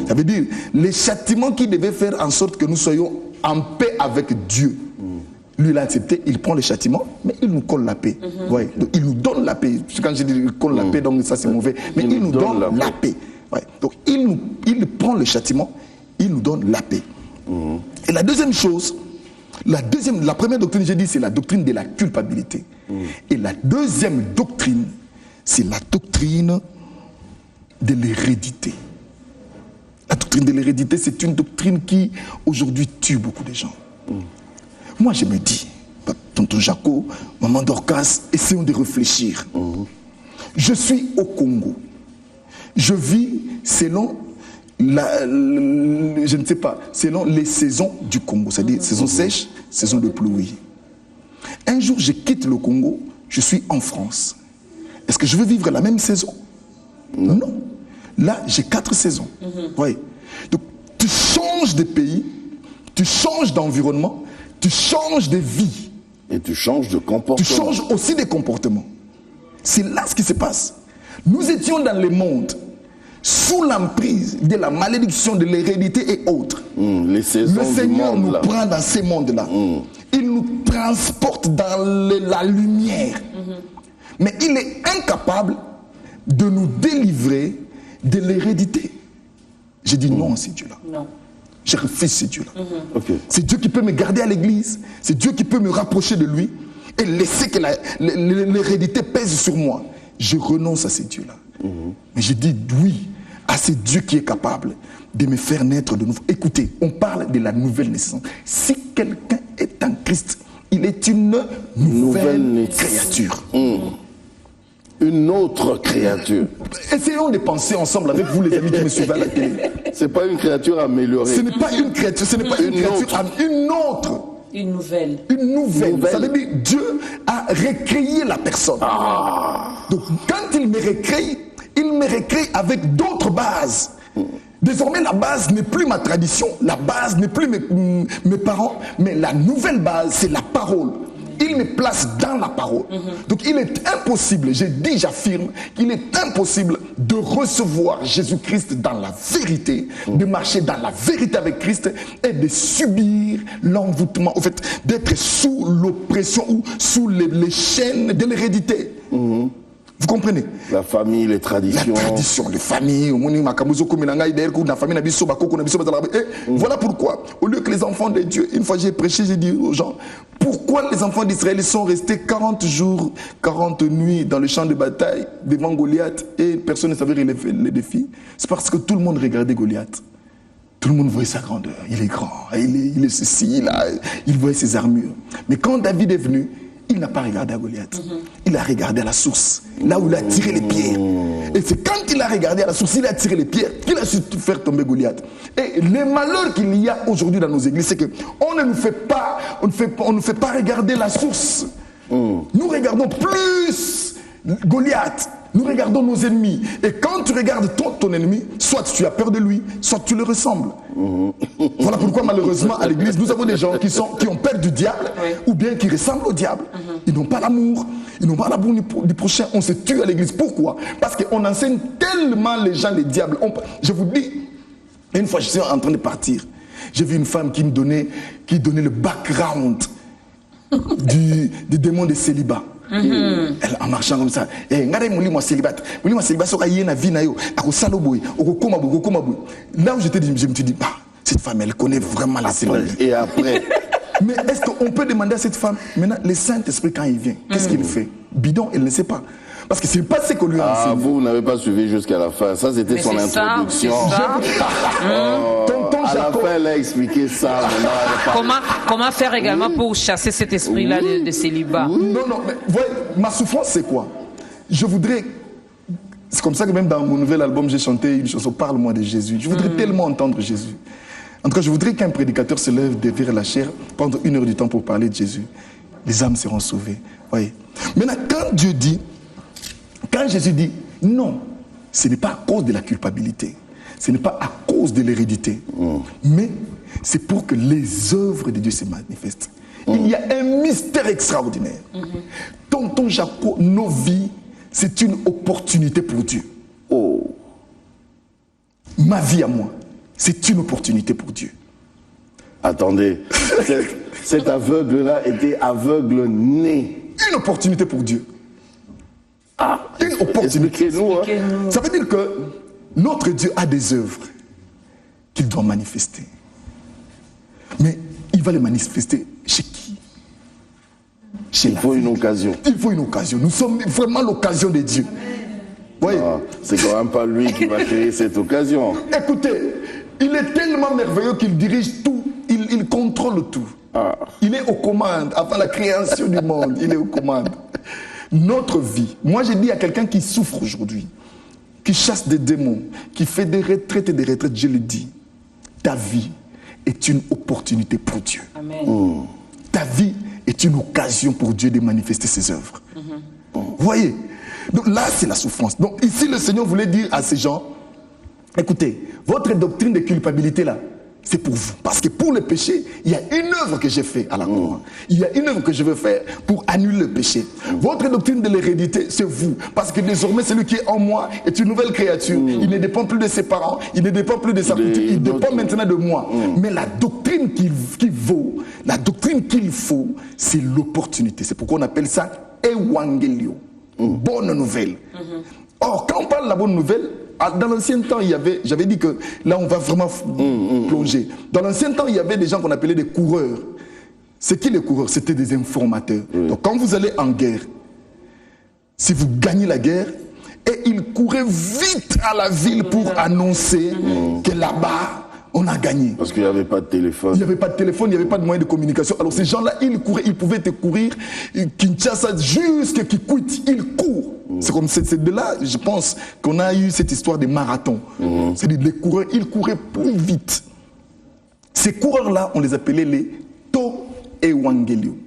Ça veut dire, les châtiments qui devaient faire en sorte que nous soyons en paix avec Dieu. Lui, il a accepté, il prend les châtiments, mais il nous colle la paix. Ouais. Donc, il nous donne la paix. Quand je dis il colle la paix, donc ça c'est mauvais. Mais il nous donne la paix. Ouais. Donc il prend le châtiment, il nous donne la paix. Et la deuxième chose, la première doctrine, j'ai dit, c'est la doctrine de la culpabilité. Et la deuxième doctrine, c'est la doctrine de l'hérédité. La doctrine de l'hérédité, c'est une doctrine qui aujourd'hui tue beaucoup de gens. Moi je me dis, tonton Jaco, maman Dorcas, essayons de réfléchir. Je suis au Congo. Je vis selon je ne sais pas, selon les saisons du Congo, c'est-à-dire saison sèche, saison de pluie. Un jour, je quitte le Congo, je suis en France. Est-ce que je veux vivre la même saison? Non. Là, j'ai 4 saisons. Oui. Donc, tu changes de pays, tu changes d'environnement, tu changes de vie. Et tu changes de comportement. Tu changes aussi de comportement. C'est là ce qui se passe. Nous étions dans le monde sous l'emprise de la malédiction de l'hérédité et autres. Les saisons le Seigneur du monde, nous là. prend dans ces mondes-là. Il nous transporte dans la lumière. Mais il est incapable de nous délivrer de l'hérédité. J'ai dit non à ces dieux-là. Non. Je refuse ces dieux-là. Okay. C'est Dieu qui peut me garder à l'église. C'est Dieu qui peut me rapprocher de lui. et laisser que l'hérédité pèse sur moi, je renonce à ces dieux-là. Mais je dis oui à ce Dieu qui est capable de me faire naître de nouveau. Écoutez, on parle de la nouvelle naissance. Si quelqu'un est en Christ, il est une nouvelle créature. Une autre créature. Essayons de penser ensemble avec vous, les amis qui me suivent à la télé. C'est pas une créature améliorée. Ce n'est pas une créature, ce n'est pas une créature, une autre. Une nouvelle. Une nouvelle. Ça veut dire Dieu a recréé la personne. Donc quand il me recrée avec d'autres bases. Désormais, la base n'est plus ma tradition, la base n'est plus mes parents, mais la nouvelle base, c'est la parole. Il me place dans la parole. Donc il est impossible, j'affirme, qu'il est impossible de recevoir Jésus-Christ dans la vérité, de marcher dans la vérité avec Christ et de subir l'envoûtement, en fait, d'être sous l'oppression ou sous les chaînes de l'hérédité. Vous comprenez? La famille, les traditions. La tradition, les familles. Voilà pourquoi, au lieu que les enfants de Dieu, une fois j'ai prêché, j'ai dit aux gens, pourquoi les enfants d'Israël sont restés 40 jours, 40 nuits dans le champ de bataille devant Goliath et personne ne savait relever les défis? C'est parce que tout le monde regardait Goliath. Tout le monde voyait sa grandeur. Il est grand, il est ceci, il voyait ses armures. Mais quand David est venu, il n'a pas regardé à Goliath. Il a regardé à la source, là où il a tiré les pierres. Et c'est quand il a regardé à la source, il a tiré les pierres, qu'il a su faire tomber Goliath. Et le malheur qu'il y a aujourd'hui dans nos églises, c'est qu'on ne nous fait pas, on ne fait pas regarder la source. Nous regardons plus Goliath. Nous regardons nos ennemis. Et quand tu regardes ton ennemi, soit tu as peur de lui, soit tu le ressembles. Voilà pourquoi malheureusement à l'église, nous avons des gens qui ont peur du diable, ou bien qui ressemblent au diable. Ils n'ont pas l'amour. Ils n'ont pas l'amour du prochain. On se tue à l'église. Pourquoi? Parce qu'on enseigne tellement les gens les diables. Je vous dis, une fois je suis en train de partir, j'ai vu une femme qui donnait le background du démon de célibat. Elle, en marchant comme ça, là où j'étais, je me suis dit, cette femme elle connaît vraiment la célibat. Et après mais est-ce qu'on peut demander à cette femme, maintenant le Saint-Esprit quand il vient, qu'est-ce qu'il fait? Bidon, elle ne sait pas. Parce que c'est pas ce qu'on lui a enseigné. Vous n'avez pas suivi jusqu'à la fin. Ça, c'était son introduction. Tonton à Jacob. la fin, elle a expliqué ça. Comment faire également pour chasser cet esprit-là de célibat? Non, mais voyez, ma souffrance, c'est quoi? Je voudrais... C'est comme ça que même dans mon nouvel album, j'ai chanté une chanson, Parle-moi de Jésus. Je voudrais tellement entendre Jésus. En tout cas, je voudrais qu'un prédicateur se lève derrière la chair, prendre 1 heure du temps pour parler de Jésus. Les âmes seront sauvées. Voyez. Maintenant, quand Jésus dit non, ce n'est pas à cause de la culpabilité, ce n'est pas à cause de l'hérédité, mais c'est pour que les œuvres de Dieu se manifestent. Il y a un mystère extraordinaire. Tonton Jacob, nos vies, c'est une opportunité pour Dieu. Ma vie à moi, c'est une opportunité pour Dieu. Attendez, cet aveugle-là était aveugle né. Une opportunité pour Dieu. Une opportunité. Expliquez-nous. Ça veut dire que notre Dieu a des œuvres qu'il doit manifester. Mais il va les manifester chez qui? Chez Il faut une occasion. Il faut une occasion. Nous sommes vraiment l'occasion de Dieu. Voyez? C'est quand même pas lui qui va créer cette occasion. Écoutez, il est tellement merveilleux qu'il dirige tout. Il contrôle tout. Il est aux commandes. Avant la création du monde, il est aux commandes. Notre vie, moi j'ai dit à quelqu'un qui souffre aujourd'hui, qui chasse des démons, qui fait des retraites et des retraites, je le dis, ta vie est une opportunité pour Dieu. Amen. Ta vie est une occasion pour Dieu de manifester ses œuvres. Vous voyez? Donc là c'est la souffrance. Donc ici le Seigneur voulait dire à ces gens, écoutez, votre doctrine de culpabilité là, c'est pour vous. Parce que pour le péché, il y a une œuvre que j'ai faite à la croix. Il y a une œuvre que je veux faire pour annuler le péché. Votre doctrine de l'hérédité, c'est vous. Parce que désormais, celui qui est en moi est une nouvelle créature. Il ne dépend plus de ses parents, il ne dépend plus de sa culture, il dépend maintenant de moi. Mais la doctrine qui vaut, la doctrine qu'il faut, c'est l'opportunité. C'est pourquoi on appelle ça Ewangelio. Bonne nouvelle. Or, quand on parle de la bonne nouvelle, dans l'ancien temps, j'avais dit que là, on va vraiment plonger. Dans l'ancien temps, il y avait des gens qu'on appelait des coureurs. C'est qui les coureurs? C'était des informateurs. Donc quand vous allez en guerre, si vous gagnez la guerre, et ils couraient vite à la ville pour annoncer que là-bas, on a gagné. Parce qu'il n'y avait pas de téléphone. Il n'y avait pas de téléphone, il n'y avait pas de moyen de communication. Alors ces gens-là, ils couraient, ils pouvaient te courir, Kinshasa jusqu'à Kikwit, ils courent. C'est comme c'est de là, je pense, qu'on a eu cette histoire de marathon. C'est-à-dire les coureurs, ils couraient plus vite. Ces coureurs-là, on les appelait les To-Ewangelio.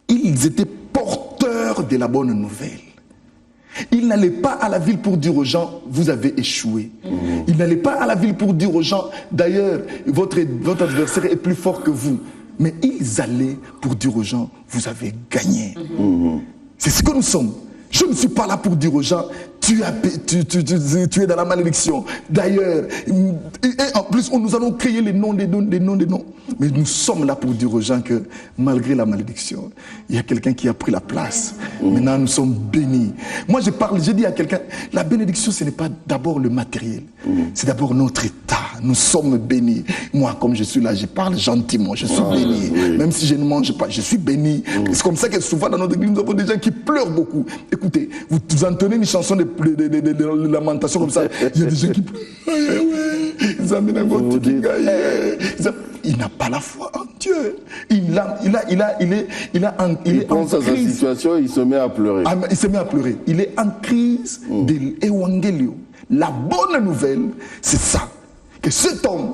Ils étaient porteurs de la bonne nouvelle. Ils n'allaient pas à la ville pour dire aux gens, vous avez échoué. Ils n'allaient pas à la ville pour dire aux gens, d'ailleurs, votre adversaire est plus fort que vous. Mais ils allaient pour dire aux gens, vous avez gagné. C'est ce que nous sommes. Je ne suis pas là pour dire aux gens, tu es dans la malédiction. D'ailleurs, et en plus, nous allons créer les noms, des noms. Mais nous sommes là pour dire aux gens que malgré la malédiction, il y a quelqu'un qui a pris la place. Maintenant, nous sommes bénis. Moi, j'ai dit à quelqu'un, la bénédiction, ce n'est pas d'abord le matériel. C'est d'abord notre état. Nous sommes bénis. Moi, comme je suis là, je parle gentiment. Je suis béni. Même si je ne mange pas, je suis béni. C'est comme ça que souvent dans notre église, nous avons des gens qui pleurent beaucoup. Écoutez, vous entendez une chanson de lamentation comme ça, il y a des gens qui pleurent. Il n'a pas la foi en Dieu. Il pense à sa situation et il se met à pleurer. Il se met à pleurer. Il est en crise de l'évangélium. La bonne nouvelle, c'est ça. Que cet homme,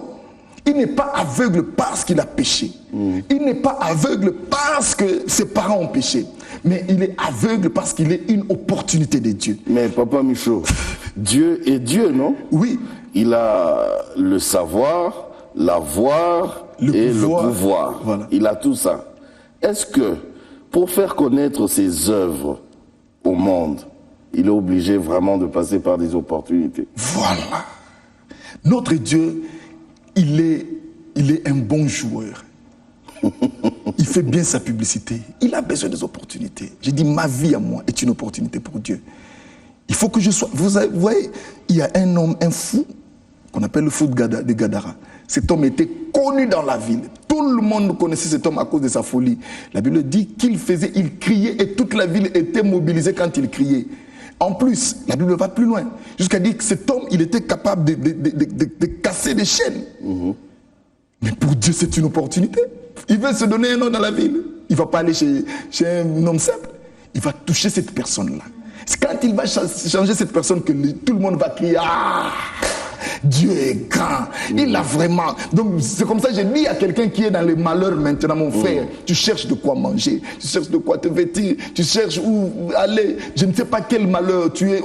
il n'est pas aveugle parce qu'il a péché. Il n'est pas aveugle parce que ses parents ont péché. Mais il est aveugle parce qu'il est une opportunité de Dieu. Mais Papa Michaud, Dieu est Dieu, non? Oui. Il a le savoir, l'avoir et le pouvoir. Voilà. Il a tout ça. Est-ce que pour faire connaître ses œuvres au monde, il est obligé vraiment de passer par des opportunités? Voilà. Notre Dieu, il est un bon joueur. Il fait bien sa publicité. Il a besoin des opportunités. J'ai dit, ma vie à moi est une opportunité pour Dieu. Il faut que je sois... Vous voyez, il y a un homme, un fou, qu'on appelle le fou de Gadara. Cet homme était connu dans la ville. Tout le monde connaissait cet homme à cause de sa folie. La Bible dit qu'il criait et toute la ville était mobilisée quand il criait. En plus, la Bible va plus loin, jusqu'à dire que cet homme, il était capable de casser des chaînes. Mais pour Dieu, c'est une opportunité. Il veut se donner un nom dans la ville. Il ne va pas aller chez un homme simple. Il va toucher cette personne-là. C'est quand il va changer cette personne que tout le monde va crier « Ah, Dieu est grand, il a vraiment... » Donc c'est comme ça que j'ai dit à quelqu'un qui est dans le malheur maintenant, mon frère, tu cherches de quoi manger, tu cherches de quoi te vêtir, tu cherches où aller, je ne sais pas quel malheur tu es,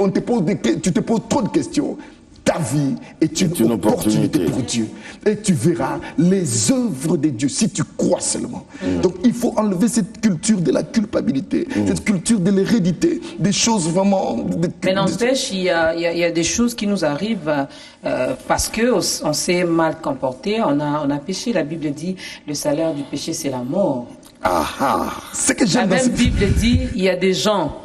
tu te poses trop de questions. Ta vie est une opportunité pour Dieu. Et tu verras les œuvres de Dieu si tu crois seulement. Donc il faut enlever cette culture de la culpabilité, cette culture de l'hérédité, des choses vraiment... Mais n'empêche, il y a des choses qui nous arrivent parce qu'on s'est mal comporté, on a péché. La Bible dit, le salaire du péché c'est la mort. C'est que j'aime. La même Bible dit, il y a des gens,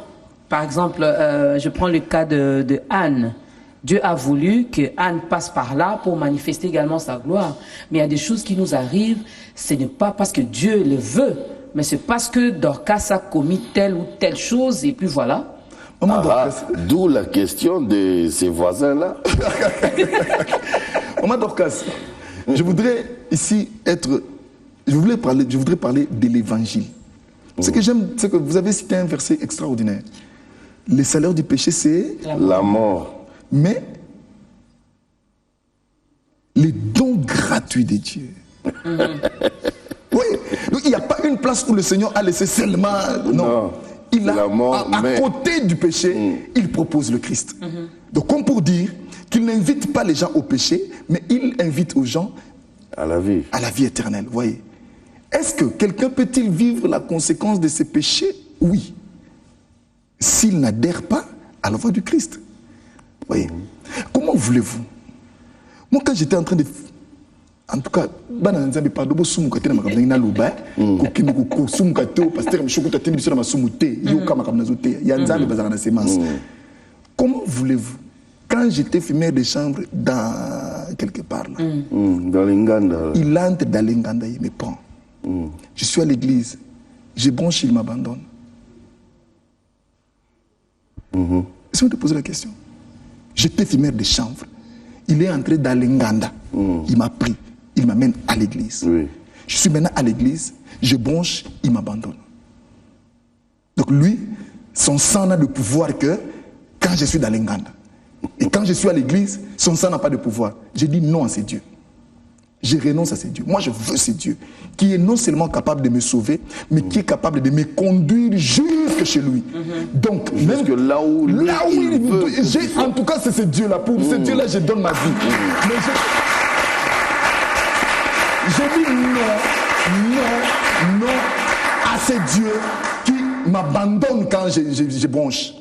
par exemple, je prends le cas de Anne. Dieu a voulu que Anne passe par là pour manifester également sa gloire. Mais il y a des choses qui nous arrivent, ce n'est pas parce que Dieu le veut, mais c'est parce que Dorcas a commis telle ou telle chose et puis voilà. D'où la question de ces voisins-là. Maman Dorcas, je voudrais ici je voudrais parler de l'évangile. Ce que j'aime, c'est que vous avez cité un verset extraordinaire. Le salaire du péché, c'est la mort. Mais les dons gratuits de Dieu. Oui, donc il n'y a pas une place où le Seigneur a laissé seulement... Non. Il a, la mort, à côté du péché, il propose le Christ. Donc comme pour dire qu'il n'invite pas les gens au péché, mais il invite aux gens à la vie. À la vie éternelle, voyez. Est-ce que quelqu'un peut-il vivre la conséquence de ses péchés? Oui. S'il n'adhère pas à la voie du Christ. Voyez. Comment voulez-vous? Moi, quand j'étais en train de... En tout cas, comment voulez-vous? Quand j'étais fumeur de chambre dans quelque part là, dans l'Inganda, il entre dans l'Inganda, il me prend. Je suis à l'église. Je bronche, il m'abandonne. Laissez-moi te poser la question. J'étais fumeur de chanvre. Il est entré dans l'Enganda. Il m'a pris. Il m'amène à l'église. Oui. Je suis maintenant à l'église. Je bronche, il m'abandonne. Donc lui, son sang n'a de pouvoir que quand je suis dans l'Enganda. Et quand je suis à l'église, son sang n'a pas de pouvoir. Je dis non à ces dieux. Je renonce à ces dieux. Moi, je veux ces dieux qui est non seulement capable de me sauver, mais qui est capable de me conduire jusque chez lui. Donc, Jusque même là où il veut. en tout cas, c'est ce Dieu-là. Pour ce Dieu-là, je donne ma vie. Mais je dis non à ces dieux qui m'abandonnent quand je bronche.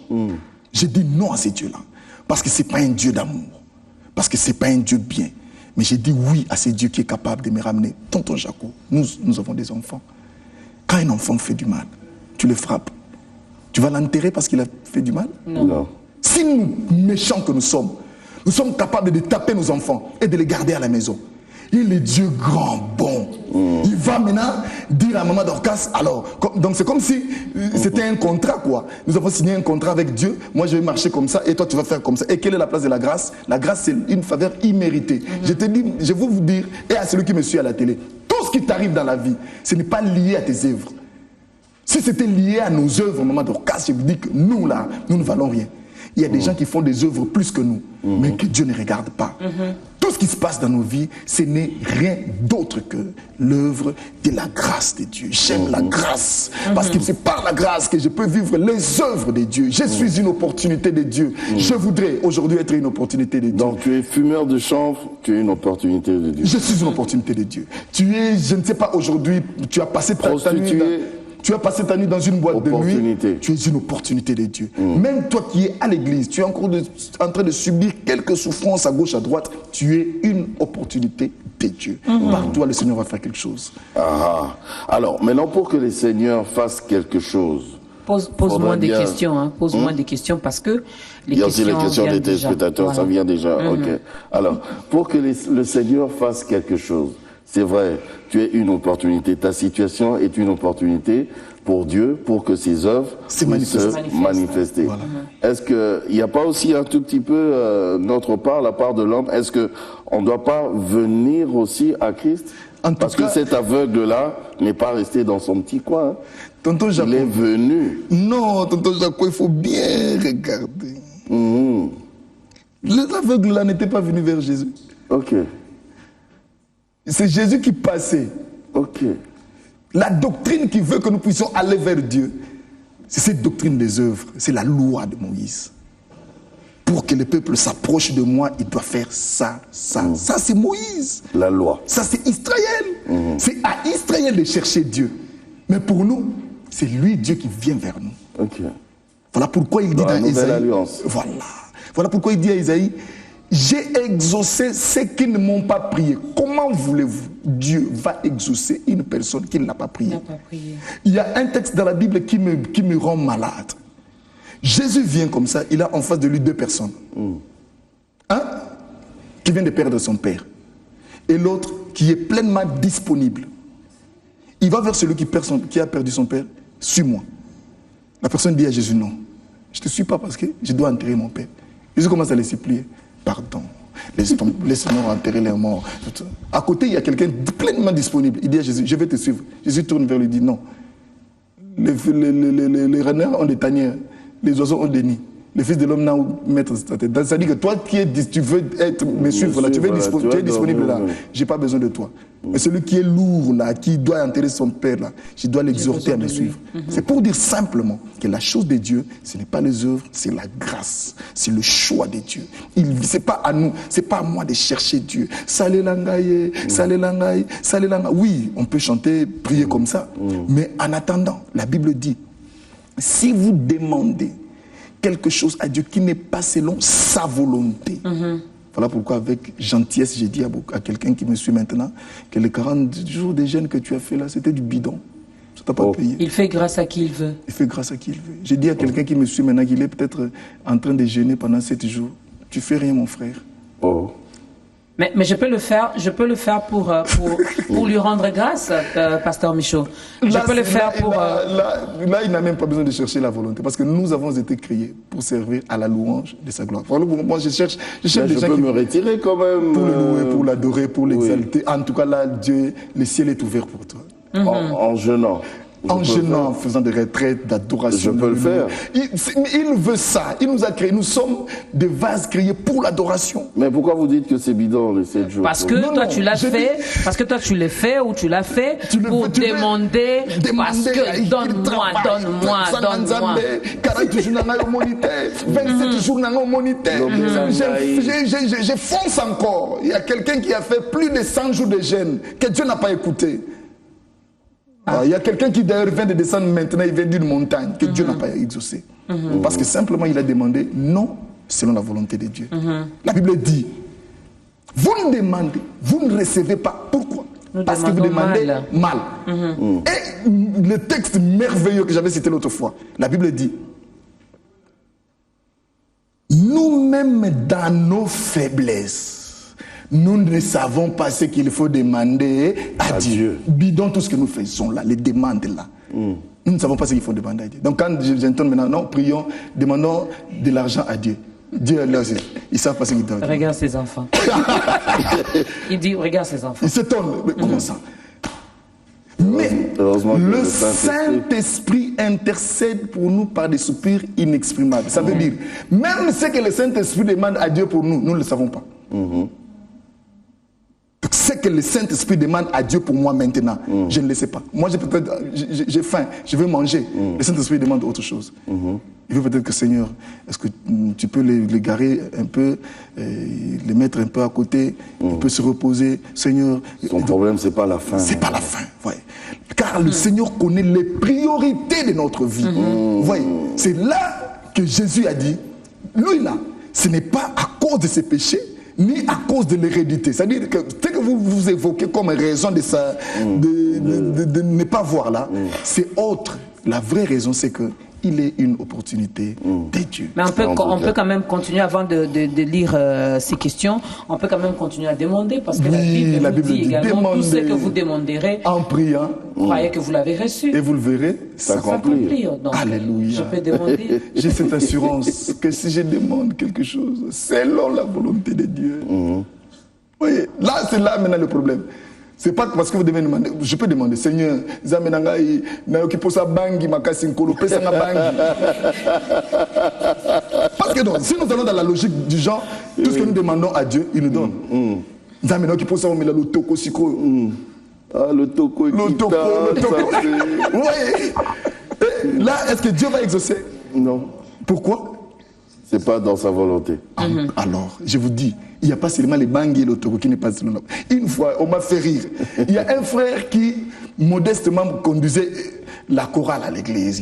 Je dis non à ces dieux-là. Parce que ce n'est pas un Dieu d'amour. Parce que ce n'est pas un Dieu bien. Mais j'ai dit oui à ce Dieu qui est capable de me ramener. Tonton Jaco, nous avons des enfants. Quand un enfant fait du mal, tu le frappes. Tu vas l'enterrer parce qu'il a fait du mal? Non. Si nous, méchants que nous sommes capables de taper nos enfants et de les garder à la maison, il est Dieu grand, bon. Il va maintenant dire à maman Dorcas, alors, donc c'est comme si c'était un contrat, quoi. Nous avons signé un contrat avec Dieu, moi je vais marcher comme ça et toi tu vas faire comme ça. Et quelle est la place de la grâce? La grâce, c'est une faveur imméritée. Je te dis, je veux vous dire, et à celui qui me suit à la télé, tout ce qui t'arrive dans la vie, ce n'est pas lié à tes œuvres. Si c'était lié à nos œuvres, maman Dorcas, je vous dis que nous là, nous ne valons rien. Il y a des gens qui font des œuvres plus que nous, mais que Dieu ne regarde pas. Tout ce qui se passe dans nos vies, ce n'est rien d'autre que l'œuvre de la grâce de Dieu. J'aime la grâce, parce que c'est par la grâce que je peux vivre les œuvres de Dieu. Je suis une opportunité de Dieu. Je voudrais aujourd'hui être une opportunité de Dieu. Donc tu es fumeur de chanvre, tu es une opportunité de Dieu. Je suis une opportunité de Dieu. Tu es, je ne sais pas, aujourd'hui, tu as passé ta nuit... Tu as passé ta nuit dans une boîte de nuit, tu es une opportunité de Dieu. Même toi qui es à l'église, tu es encore en train de subir quelques souffrances à gauche, à droite, tu es une opportunité de Dieu. Par toi, le Seigneur va faire quelque chose. Alors, maintenant, pour que le Seigneur fasse quelque chose... Pose-moi des questions, hein. Pose-moi des questions parce que il y a aussi les questions des téléspectateurs, voilà. Ça vient déjà. Ok. Alors, pour que le Seigneur fasse quelque chose, c'est vrai, tu es une opportunité. Ta situation est une opportunité pour Dieu, pour que ses œuvres puissent se manifester. Voilà. Est-ce qu'il n'y a pas aussi un tout petit peu notre part, la part de l'homme, est-ce qu'on ne doit pas venir aussi à Christ? Parce que cet aveugle-là n'est pas resté dans son petit coin. Tonton Jaco, il est venu. Non, tonton Jaco, il faut bien regarder. L'aveugle-là n'était pas venu vers Jésus. Ok. C'est Jésus qui passait. Ok. La doctrine qui veut que nous puissions aller vers Dieu, c'est cette doctrine des œuvres. C'est la loi de Moïse. Pour que le peuple s'approche de moi, il doit faire ça, ça. Ça, c'est Moïse. La loi. Ça, c'est Israël. C'est à Israël de chercher Dieu. Mais pour nous, c'est lui, Dieu, qui vient vers nous. Ok. Voilà pourquoi il dit dans Isaïe. Voilà pourquoi il dit à Isaïe, j'ai exaucé ceux qui ne m'ont pas prié. Comment voulez-vous? Dieu va exaucer une personne qui ne l'a pas prié. Il y a un texte dans la Bible qui me rend malade. Jésus vient comme ça, il a en face de lui deux personnes. Un qui vient de perdre son père et l'autre qui est pleinement disponible. Il va vers celui qui a perdu son père. Suis-moi. La personne dit à Jésus, non, je ne te suis pas parce que je dois enterrer mon père. Jésus commence à les supplier. Pardon, laisse-moi enterrer les morts. À côté, il y a quelqu'un pleinement disponible. Il dit à Jésus, je vais te suivre. Jésus tourne vers lui et dit, non. Les renards ont des tanières, les oiseaux ont des nids. Le Fils de l'homme n'a où mettre sa tête. C'est-à-dire que toi tu veux me suivre là, tu es disponible là. Je n'ai pas besoin de toi. Mais celui qui est lourd là, qui doit enterrer son père là, je dois l'exhorter à me suivre. C'est pour dire simplement que la chose de Dieu, ce n'est pas les œuvres, c'est la grâce. C'est le choix de Dieu. Ce n'est pas à nous, ce n'est pas à moi de chercher Dieu. Salé langaye, salé langaye, salé langaye. Oui, on peut chanter, prier comme ça. Mais en attendant, la Bible dit, si vous demandez quelque chose à Dieu qui n'est pas selon sa volonté. Voilà pourquoi avec gentillesse, j'ai dit à quelqu'un qui me suit maintenant que les 40 jours de jeûne que tu as fait là, c'était du bidon. Ça t'a pas payé. Il fait grâce à qui il veut. Il fait grâce à qui il veut. J'ai dit à quelqu'un qui me suit maintenant qu'il est peut-être en train de jeûner pendant 7 jours. Tu fais rien mon frère. Mais je peux le faire pour lui rendre grâce, Pasteur Michaud. Là, il n'a même pas besoin de chercher la volonté, parce que nous avons été créés pour servir à la louange de sa gloire. Moi, je cherche des gens peux me retirer quand même. Pour le louer, pour l'adorer, pour l'exalter. En tout cas, là, Dieu, le ciel est ouvert pour toi. En jeûnant. En jeûnant, en faisant des retraites d'adoration. Je peux le faire. Il veut ça. Il nous a créés. Nous sommes des vases créés pour l'adoration. Mais pourquoi vous dites que c'est bidon les 7 jours? Parce que tu l'as fait ou tu l'as fait pour demander, parce que donne-moi. 40 jours dans le moniteur, 27 jours dans le moniteur. Je fonce encore. Il y a quelqu'un qui a fait plus de 100 jours de jeûne que Dieu n'a pas écouté. Il y a quelqu'un qui d'ailleurs vient de descendre maintenant, il vient d'une montagne que Dieu n'a pas exaucé. Parce que simplement il a demandé non selon la volonté de Dieu. La Bible dit, vous ne demandez, vous ne recevez pas. Pourquoi? Parce que vous demandez mal. Et le texte merveilleux que j'avais cité l'autre fois, la Bible dit, nous-mêmes dans nos faiblesses, nous ne savons pas ce qu'il faut demander à Dieu. Bidons tout ce que nous faisons là, les demandes là. Nous ne savons pas ce qu'il faut demander à Dieu. Donc quand j'entends maintenant, non, prions, demandons de l'argent à Dieu. Dieu, là, ils ne savent pas ce qu'ils doivent. Regarde ses enfants. Il dit, regarde ses enfants. Ils s'étonnent. Mais comment ça? Mais le Saint-Esprit intercède pour nous par des soupirs inexprimables. Ça veut dire, même ce que le Saint-Esprit demande à Dieu pour nous, nous ne le savons pas. Ce que le Saint-Esprit demande à Dieu pour moi maintenant, je ne le sais pas. Moi, j'ai faim, je veux manger. Le Saint-Esprit demande autre chose. Il veut peut-être que, Seigneur, est-ce que tu peux les garer un peu, les mettre un peu à côté, il peut se reposer. Seigneur... Son problème, c'est pas la faim. C'est pas la faim, ouais. Car le Seigneur connaît les priorités de notre vie. Voyez, c'est là que Jésus a dit, lui là, ce n'est pas à cause de ses péchés, ni à cause de l'hérédité. C'est-à-dire que ce que vous évoquez comme raison de, ça, de ne pas voir là, c'est autre. La vraie raison, c'est que il est une opportunité de Dieu. Mais on peut quand même continuer, avant de lire ces questions, on peut quand même continuer à demander, parce que la Bible dit également, tout ce que vous demanderez, en priant, croyez que vous l'avez reçu. Et vous le verrez s'accomplir. Alléluia. Je peux demander. J'ai cette assurance que si je demande quelque chose, selon la volonté de Dieu. Oui, là, c'est là maintenant le problème. C'est pas parce que vous devez demander. Je peux demander, Seigneur, Zamenangai, Nayokiposa Bangi, Makasinkolo, Pesanga Bangi. Parce que non, si nous allons dans la logique du genre, tout ce que nous demandons à Dieu, il nous donne. Zamenangiposa Omela le Toko Siko. Ah, le Toko. Le Toko. Oui. Là, est-ce que Dieu va exaucer? Non. Pourquoi? C'est pas dans sa volonté. Alors, je vous dis, il n'y a pas seulement les bangues et le taureau qui n'est pas selon la... Une fois, on m'a fait rire. Il y a un frère qui, modestement, conduisait la chorale à l'église.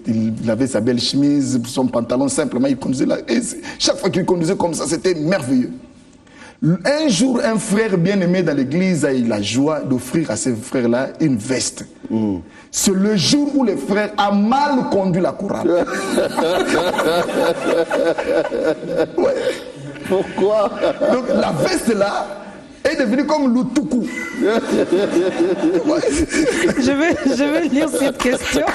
Il avait sa belle chemise, son pantalon, simplement, il conduisait là. Et chaque fois qu'il conduisait comme ça, c'était merveilleux. Un jour, un frère bien-aimé dans l'église a eu la joie d'offrir à ce frère-là une veste. C'est le jour où le frère a mal conduit la chorale. Ouais. Pourquoi? Donc la veste-là est devenue comme l'Utuku. Ouais. Je vais lire cette question.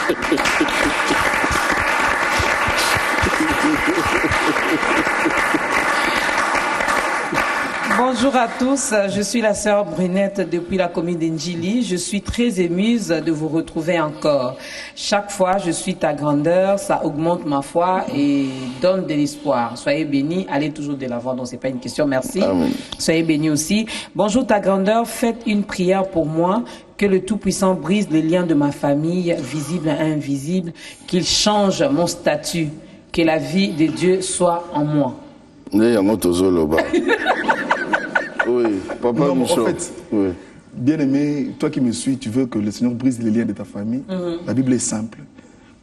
Bonjour à tous, je suis la sœur Brunette depuis la commune d'Njili. Je suis très émuse de vous retrouver encore. Chaque fois, je suis ta grandeur, ça augmente ma foi et donne de l'espoir. Soyez bénis, allez toujours de l'avant, donc c'est pas une question, merci. Amen. Soyez bénis aussi. Bonjour ta grandeur, faites une prière pour moi, que le Tout-Puissant brise les liens de ma famille, visible et invisible, qu'il change mon statut, que la vie de Dieu soit en moi. Oui, papa Non, Michaud. en fait, oui. bien-aimé, toi qui me suis, tu veux que le Seigneur brise les liens de ta famille. La Bible est simple.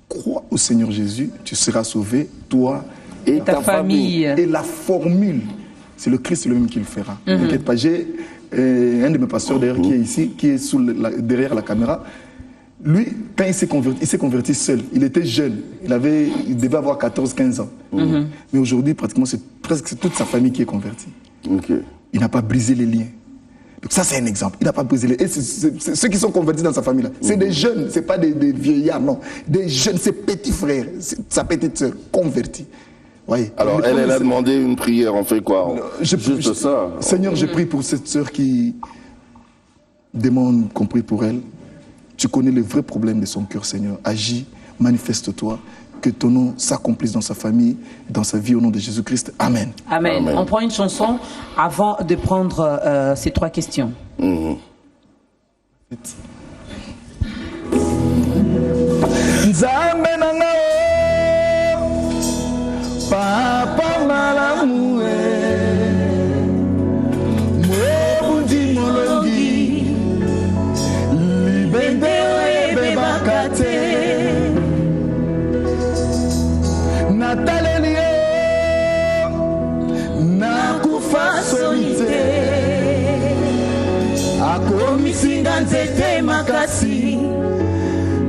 Crois au Seigneur Jésus, tu seras sauvé, toi Et ta famille. Et la formule, c'est le Christ lui-même qui le fera. Ne t'inquiète pas, j'ai un de mes pasteurs d'ailleurs qui est ici, qui est derrière la caméra. Lui, quand il s'est converti seul. Il était jeune. Il devait avoir 14-15 ans. Mais aujourd'hui, pratiquement, c'est presque toute sa famille qui est convertie. Ok. Il n'a pas brisé les liens. Donc ça, c'est un exemple. Il n'a pas brisé les liens. Et ceux qui sont convertis dans sa famille, là, c'est des jeunes, ce n'est pas des vieillards, non. Des jeunes, ses petits frères, sa petite sœur, convertie. Voyez. Alors, elle a demandé une prière, on fait quoi? Juste ça. Seigneur, je prie pour cette sœur qui demande qu'on prie pour elle. Tu connais les vrais problèmes de son cœur, Seigneur. Agis, manifeste-toi, que ton nom s'accomplisse dans sa famille, dans sa vie, au nom de Jésus-Christ. Amen. Amen. Amen. On prend une chanson avant de prendre ces 3 questions. Nzambe nanga o, papa malamu mobundi molongi libende oyebebaka te nataleli yo nakufa soni te akomisinga nzete makasi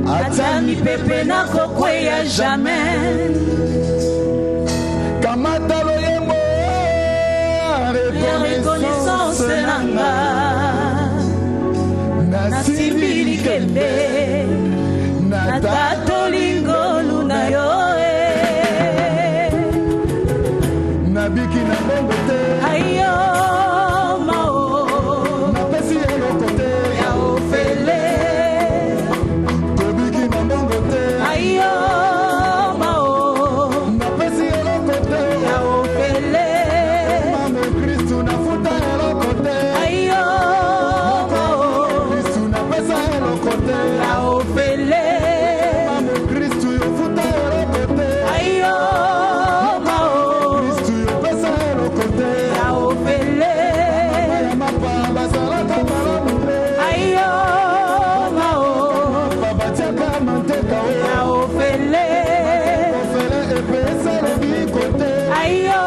atani pepe na kokweya jamais kamata loyembo ya reconnaissance nanga nasimbi likembe natatoli ngolu na yo nabiki na bongo te ayo mao napesi eloko te ya ofele ayo mao napesi eloko te ya ofele mamo Kristu nafuta eloko te ayo mao Kristu napesa eloko te ya ofele mamo Kristu yofuta eloko te ayo mao Kristu yopesa eloko te ya ofele mapa bazalaka malamu ayo mao babatiaka manteka ya ofele ofele epesa lobiko te ayo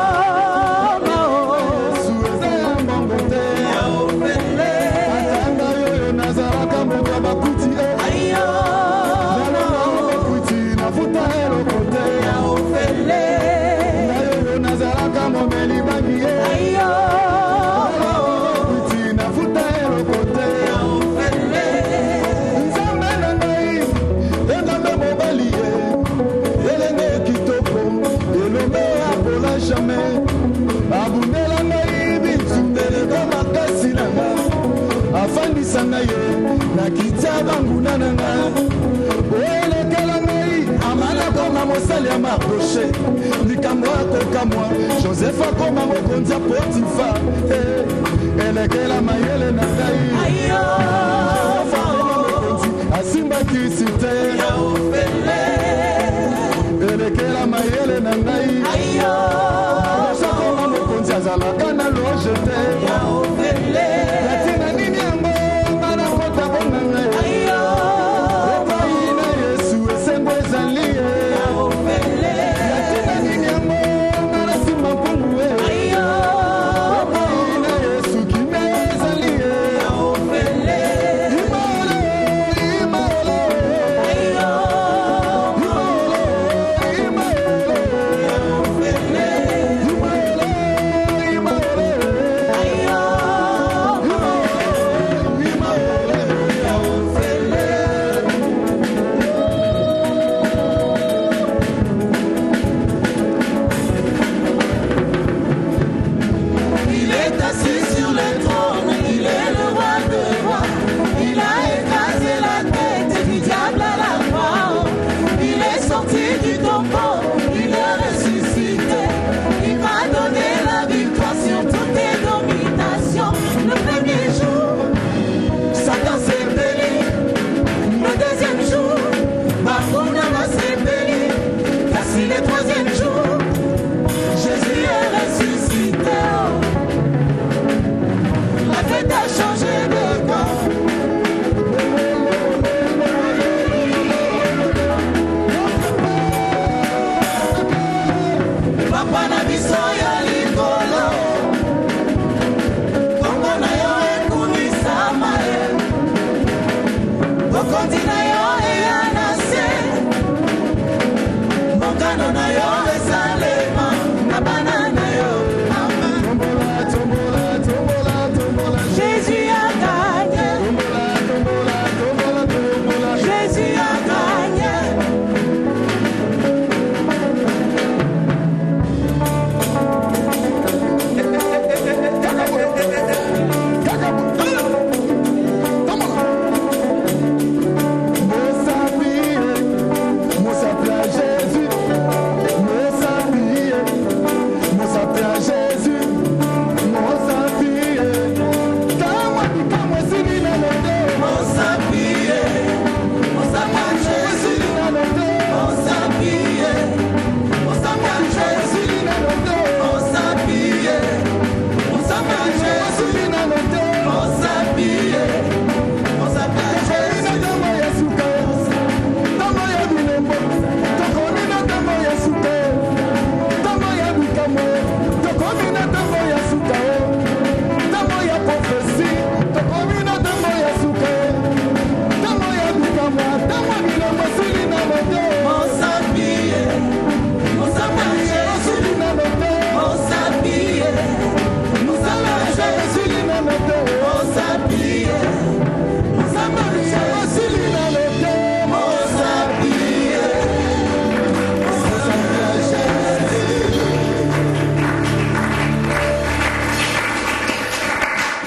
mao sueza ya mbongo te ya ofele atanga yoyo nazalaka moto bakuti ayo bakuti nafuta eloko te ya ofele nayoyo nazalaka momeli bangi ayo bakuti nafuta eloko te ya ofele nzambe na ngai engambe mobali ye elenge kitoko elombe apola jamais abundela ngai bitumbelela makasi na nga afandisa ngai ye na kiti ya banguna na nga oelekela ngai amana koma mosali ya Mardoche likambo akokamwa Joseph akoma mokonzi ya Potifa elekela mayele na ngai ayo asimbaki site ya ofele elekela mayele na ngai ayo sakoma mokonzi azalaka na loge te ya ofele latina nini yango ngana kota bona ngai ayo epai na Yesu esengo ezali ya ofele latina nini yango ngana nsima mpungu ayo epai na Yesu kime ezali ya ofele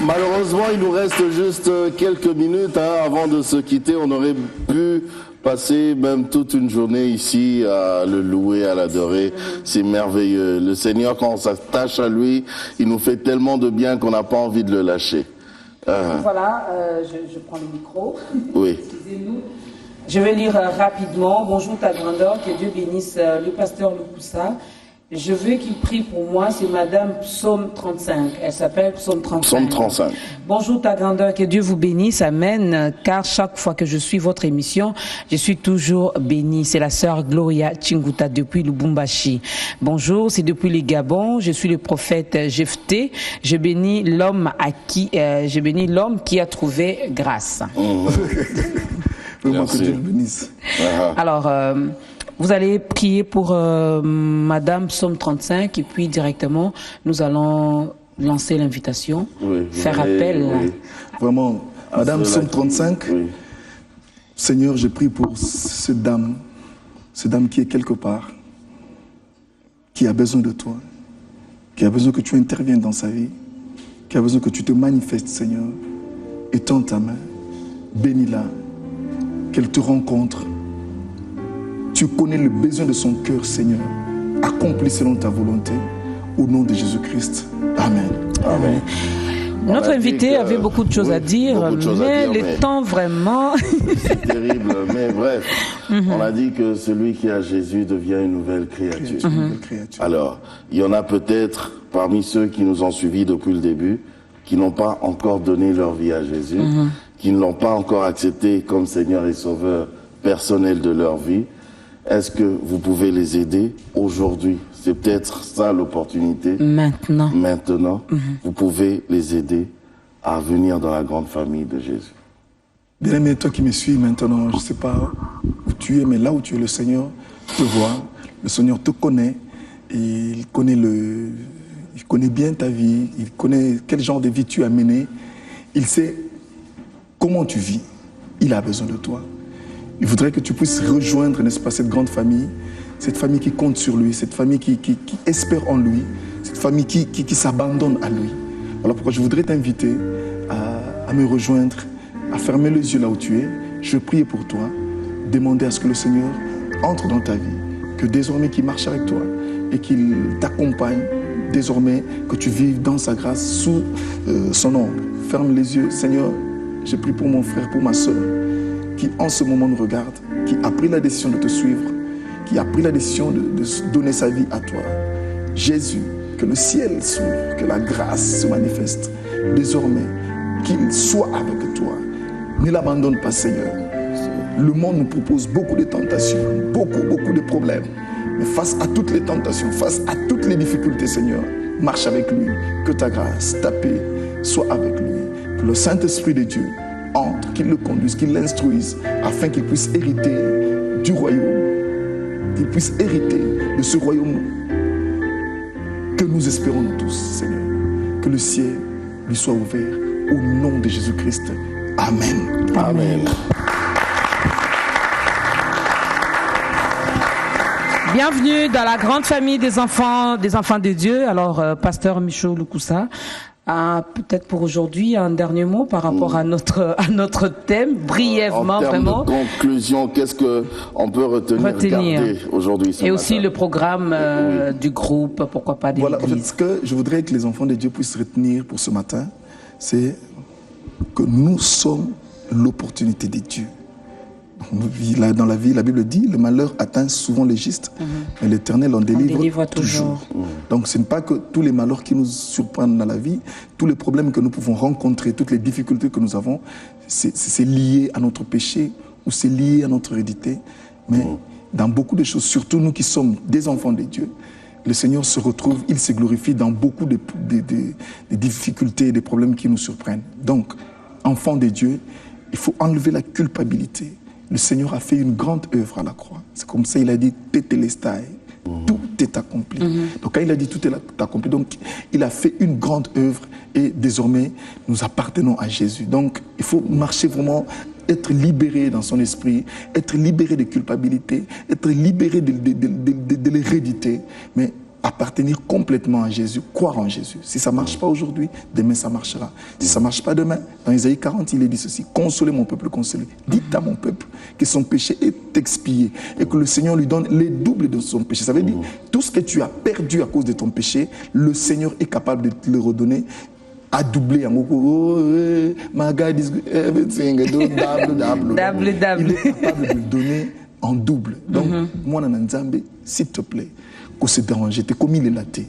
Malheureusement, il nous reste juste quelques minutes avant de se quitter. On aurait pu passer même toute une journée ici à le louer, à l'adorer. C'est merveilleux. Le Seigneur, quand on s'attache à lui, il nous fait tellement de bien qu'on n'a pas envie de le lâcher. Voilà, je prends le micro. Oui. Excusez-nous. Je vais lire rapidement. Bonjour ta grandeur, que Dieu bénisse le pasteur Lukusa. Je veux qu'il prie pour moi, c'est Madame Psaume 35. Elle s'appelle Psaume 35. Psaume 35. Bonjour ta grandeur, que Dieu vous bénisse, amen. Car chaque fois que je suis votre émission, je suis toujours bénie. C'est la sœur Gloria Chinguta depuis Lubumbashi. Bonjour, c'est depuis les Gabon. Je suis le prophète Jephthé. Je bénis l'homme qui a trouvé grâce. Vraiment que Dieu le bénisse. Alors, vous allez prier pour Madame Psaume 35 et puis directement, nous allons lancer l'invitation, faire appel. Oui. Vraiment, Madame Psaume 35, Seigneur, je prie pour cette dame qui est quelque part, qui a besoin de toi, qui a besoin que tu interviennes dans sa vie, qui a besoin que tu te manifestes, Seigneur. Étends ta main, bénis-la, qu'elle te rencontre. Tu connais le besoin de son cœur, Seigneur. Accomplis selon ta volonté. Au nom de Jésus-Christ. Amen. Amen. Notre invité avait beaucoup de choses à dire, mais le temps vraiment... C'est terrible, mais bref. On a dit que celui qui a Jésus devient une nouvelle créature. Alors, il y en a peut-être parmi ceux qui nous ont suivis depuis le début, qui n'ont pas encore donné leur vie à Jésus, qui ne l'ont pas encore accepté comme Seigneur et Sauveur personnel de leur vie. Est-ce que vous pouvez les aider aujourd'hui? C'est peut-être ça l'opportunité. Maintenant, vous pouvez les aider à venir dans la grande famille de Jésus. Bien-aimé, toi qui me suis maintenant, je ne sais pas où tu es, mais là où tu es, le Seigneur te voit, le Seigneur te connaît, et il connaît bien ta vie, il connaît quel genre de vie tu as mené, il sait comment tu vis, il a besoin de toi. Il voudrait que tu puisses rejoindre, n'est-ce pas, cette grande famille, cette famille qui compte sur lui, cette famille qui espère en lui, cette famille qui s'abandonne à lui. Voilà pourquoi je voudrais t'inviter à me rejoindre, à fermer les yeux là où tu es. Je prie pour toi, demander à ce que le Seigneur entre dans ta vie, que désormais qu'il marche avec toi et qu'il t'accompagne, désormais que tu vives dans sa grâce sous son ombre. Ferme les yeux, Seigneur, je prie pour mon frère, pour ma soeur, qui en ce moment nous regarde, qui a pris la décision de te suivre, qui a pris la décision de donner sa vie à toi. Jésus, que le ciel s'ouvre, que la grâce se manifeste. Désormais, qu'il soit avec toi. Ne l'abandonne pas, Seigneur. Le monde nous propose beaucoup de tentations, beaucoup de problèmes. Mais face à toutes les tentations, face à toutes les difficultés, Seigneur, marche avec lui. Que ta grâce, ta paix soit avec lui. Que le Saint-Esprit de Dieu entre, qu'il le conduise, qu'il l'instruise, afin qu'il puisse hériter du royaume, qu'il puisse hériter de ce royaume que nous espérons nous tous, Seigneur. Que le ciel lui soit ouvert au nom de Jésus-Christ. Amen. Amen. Bienvenue dans la grande famille des enfants de Dieu. Alors, pasteur Michaud Lukusa, peut-être pour aujourd'hui, un dernier mot par rapport à notre thème, brièvement, en termes vraiment. De conclusion, qu'est-ce qu'on peut retenir aujourd'hui et aussi le programme du groupe, pourquoi pas des Voilà, en fait, ce que je voudrais que les enfants de Dieu puissent retenir pour ce matin, c'est que nous sommes l'opportunité de Dieu. Dans la vie, la Bible dit, le malheur atteint souvent les justes, mais l'Éternel en délivre toujours. Donc ce n'est pas que tous les malheurs qui nous surprennent dans la vie, tous les problèmes que nous pouvons rencontrer, toutes les difficultés que nous avons, c'est lié à notre péché ou c'est lié à notre hérédité. Mais dans beaucoup de choses, surtout nous qui sommes des enfants de Dieu, le Seigneur se retrouve, il se glorifie dans beaucoup de difficultés et des problèmes qui nous surprennent. Donc, enfants de Dieu, il faut enlever la culpabilité. Le Seigneur a fait une grande œuvre à la croix. C'est comme ça, il a dit, Tetelestai, tout est accompli. Donc quand il a dit tout est accompli, donc il a fait une grande œuvre et désormais nous appartenons à Jésus. Donc il faut marcher vraiment, être libéré dans son esprit, être libéré de culpabilité, être libéré de l'hérédité, mais appartenir complètement à Jésus, croire en Jésus. Si ça ne marche pas aujourd'hui, demain ça marchera. Si ça ne marche pas demain, dans Isaïe 40, il est dit ceci: consolez mon peuple, consolez. Dites à mon peuple que son péché est expié et que le Seigneur lui donne les doubles de son péché. Ça veut dire, tout ce que tu as perdu à cause de ton péché, le Seigneur est capable de te le redonner à doubler. My God is everything. Double. Il est capable de le donner en double. Donc, moi, Nzambe, s'il te plaît, que se déranger, t'es comme il est laté.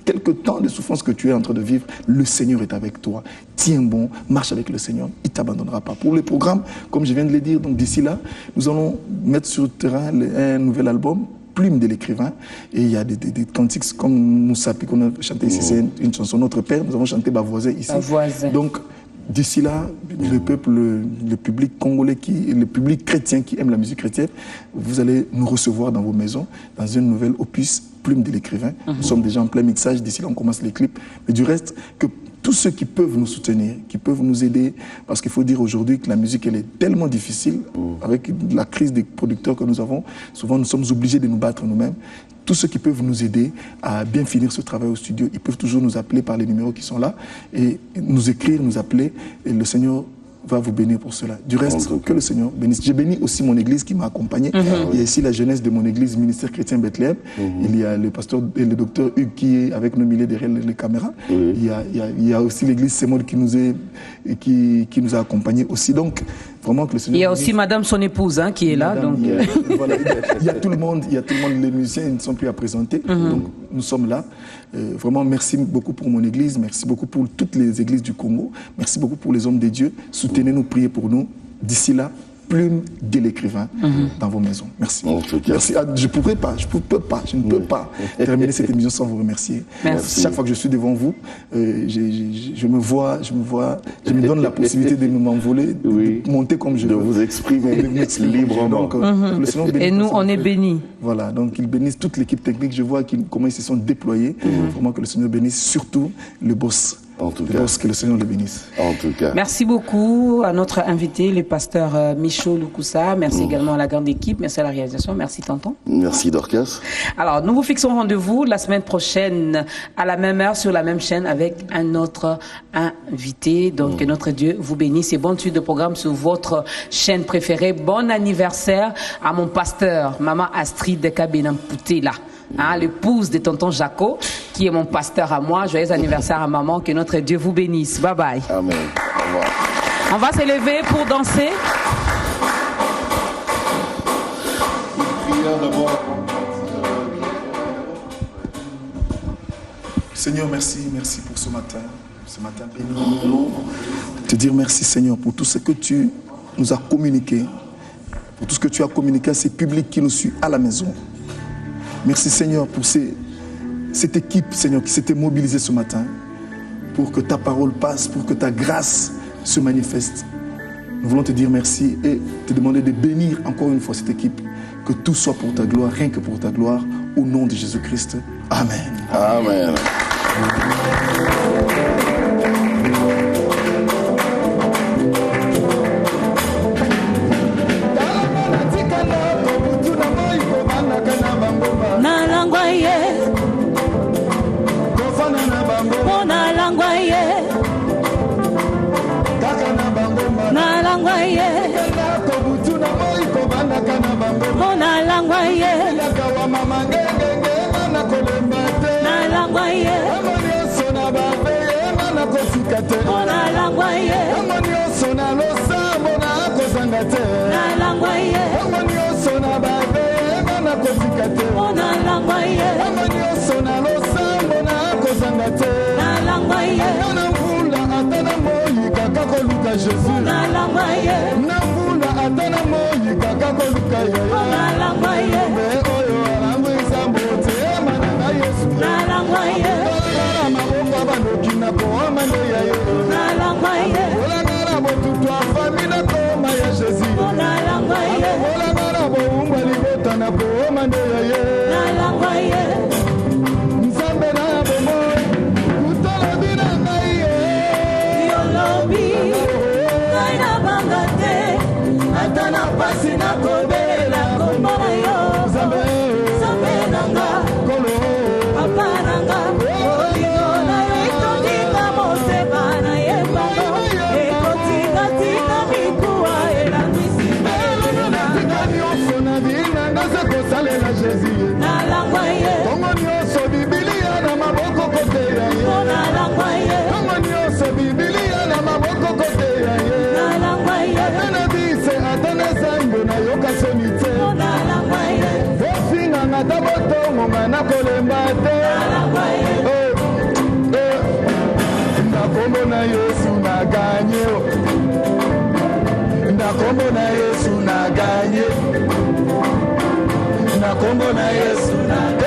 Quelque temps de souffrance que tu es en train de vivre, le Seigneur est avec toi. Tiens bon, marche avec le Seigneur, il ne t'abandonnera pas. Pour les programmes, comme je viens de le dire, donc d'ici là, nous allons mettre sur le terrain un nouvel album, Plume de l'écrivain. Et il y a des cantiques comme Moussapi qu'on a chanté ici, c'est une chanson Notre Père. Nous avons chanté Bavoisin ici. Donc, d'ici là, le peuple, le public congolais, le public chrétien qui aime la musique chrétienne, vous allez nous recevoir dans vos maisons, dans une nouvelle opus, Plume de l'écrivain. Nous sommes déjà en plein mixage, d'ici là on commence les clips. Mais du reste, que tous ceux qui peuvent nous soutenir, qui peuvent nous aider, parce qu'il faut dire aujourd'hui que la musique elle est tellement difficile, avec la crise des producteurs que nous avons, souvent nous sommes obligés de nous battre nous-mêmes. Tous ceux qui peuvent nous aider à bien finir ce travail au studio, ils peuvent toujours nous appeler par les numéros qui sont là et nous écrire, nous appeler, et le Seigneur va vous bénir pour cela. Du reste, que le Seigneur bénisse. J'ai béni aussi mon église qui m'a accompagné. Il y a ici la jeunesse de mon église, ministère chrétien Bethléem. Il y a le pasteur et le docteur Hugues qui est avec nos milliers derrière les caméras. Il y a aussi l'église Sémol qui nous a accompagnés aussi. Donc, vraiment que le Seigneur. Il y a aussi Madame son épouse qui est là. Madame, donc. Il y a tout le monde. Les musiciens ils ne sont plus à présenter. Donc, nous sommes là. Vraiment, merci beaucoup pour mon église. Merci beaucoup pour toutes les églises du Congo. Merci beaucoup pour les hommes de Dieu. Soutenez-nous, priez pour nous. D'ici là, Plume de l'écrivain dans vos maisons. Merci. Merci. Je ne peux pas terminer cette émission sans vous remercier. Merci. Chaque fois que je suis devant vous, je me donne la possibilité de m'envoler, de monter comme je veux. De vous exprimer librement. Donc, le Seigneur bénisse. Et nous, on est bénis. Voilà, donc il bénisse toute l'équipe technique. Je vois comment ils se sont déployés. Vraiment que le Seigneur bénisse, surtout le boss. En tout cas. Que le Seigneur le bénisse. En tout cas. Merci beaucoup à notre invité, le pasteur Michaud Lukusa. Merci également à la grande équipe. Merci à la réalisation. Merci, tonton. Merci, Dorcas. Alors, nous vous fixons rendez-vous la semaine prochaine à la même heure sur la même chaîne avec un autre invité. Donc, que notre Dieu vous bénisse et bonne suite de programme sur votre chaîne préférée. Bon anniversaire à mon pasteur, maman Astrid Kabenampoutela. L'épouse de tonton Jaco, qui est mon pasteur à moi. Joyeux anniversaire à maman, que notre Dieu vous bénisse. Bye bye. Amen. Au revoir. On va s'élever pour danser. Seigneur, merci pour ce matin béni. Te dire merci Seigneur pour tout ce que tu nous as communiqué, pour tout ce que tu as communiqué à ces publics qui nous suivent à la maison. Merci Seigneur pour cette équipe, Seigneur, qui s'était mobilisée ce matin pour que ta parole passe, pour que ta grâce se manifeste. Nous voulons te dire merci et te demander de bénir encore une fois cette équipe. Que tout soit pour ta gloire, rien que pour ta gloire, au nom de Jésus-Christ. Amen. Amen. Papa ata botongo nga nakolemba te na kombo na Yesu na ganye na kombo na Yesu na ganye na kombo na Yesu na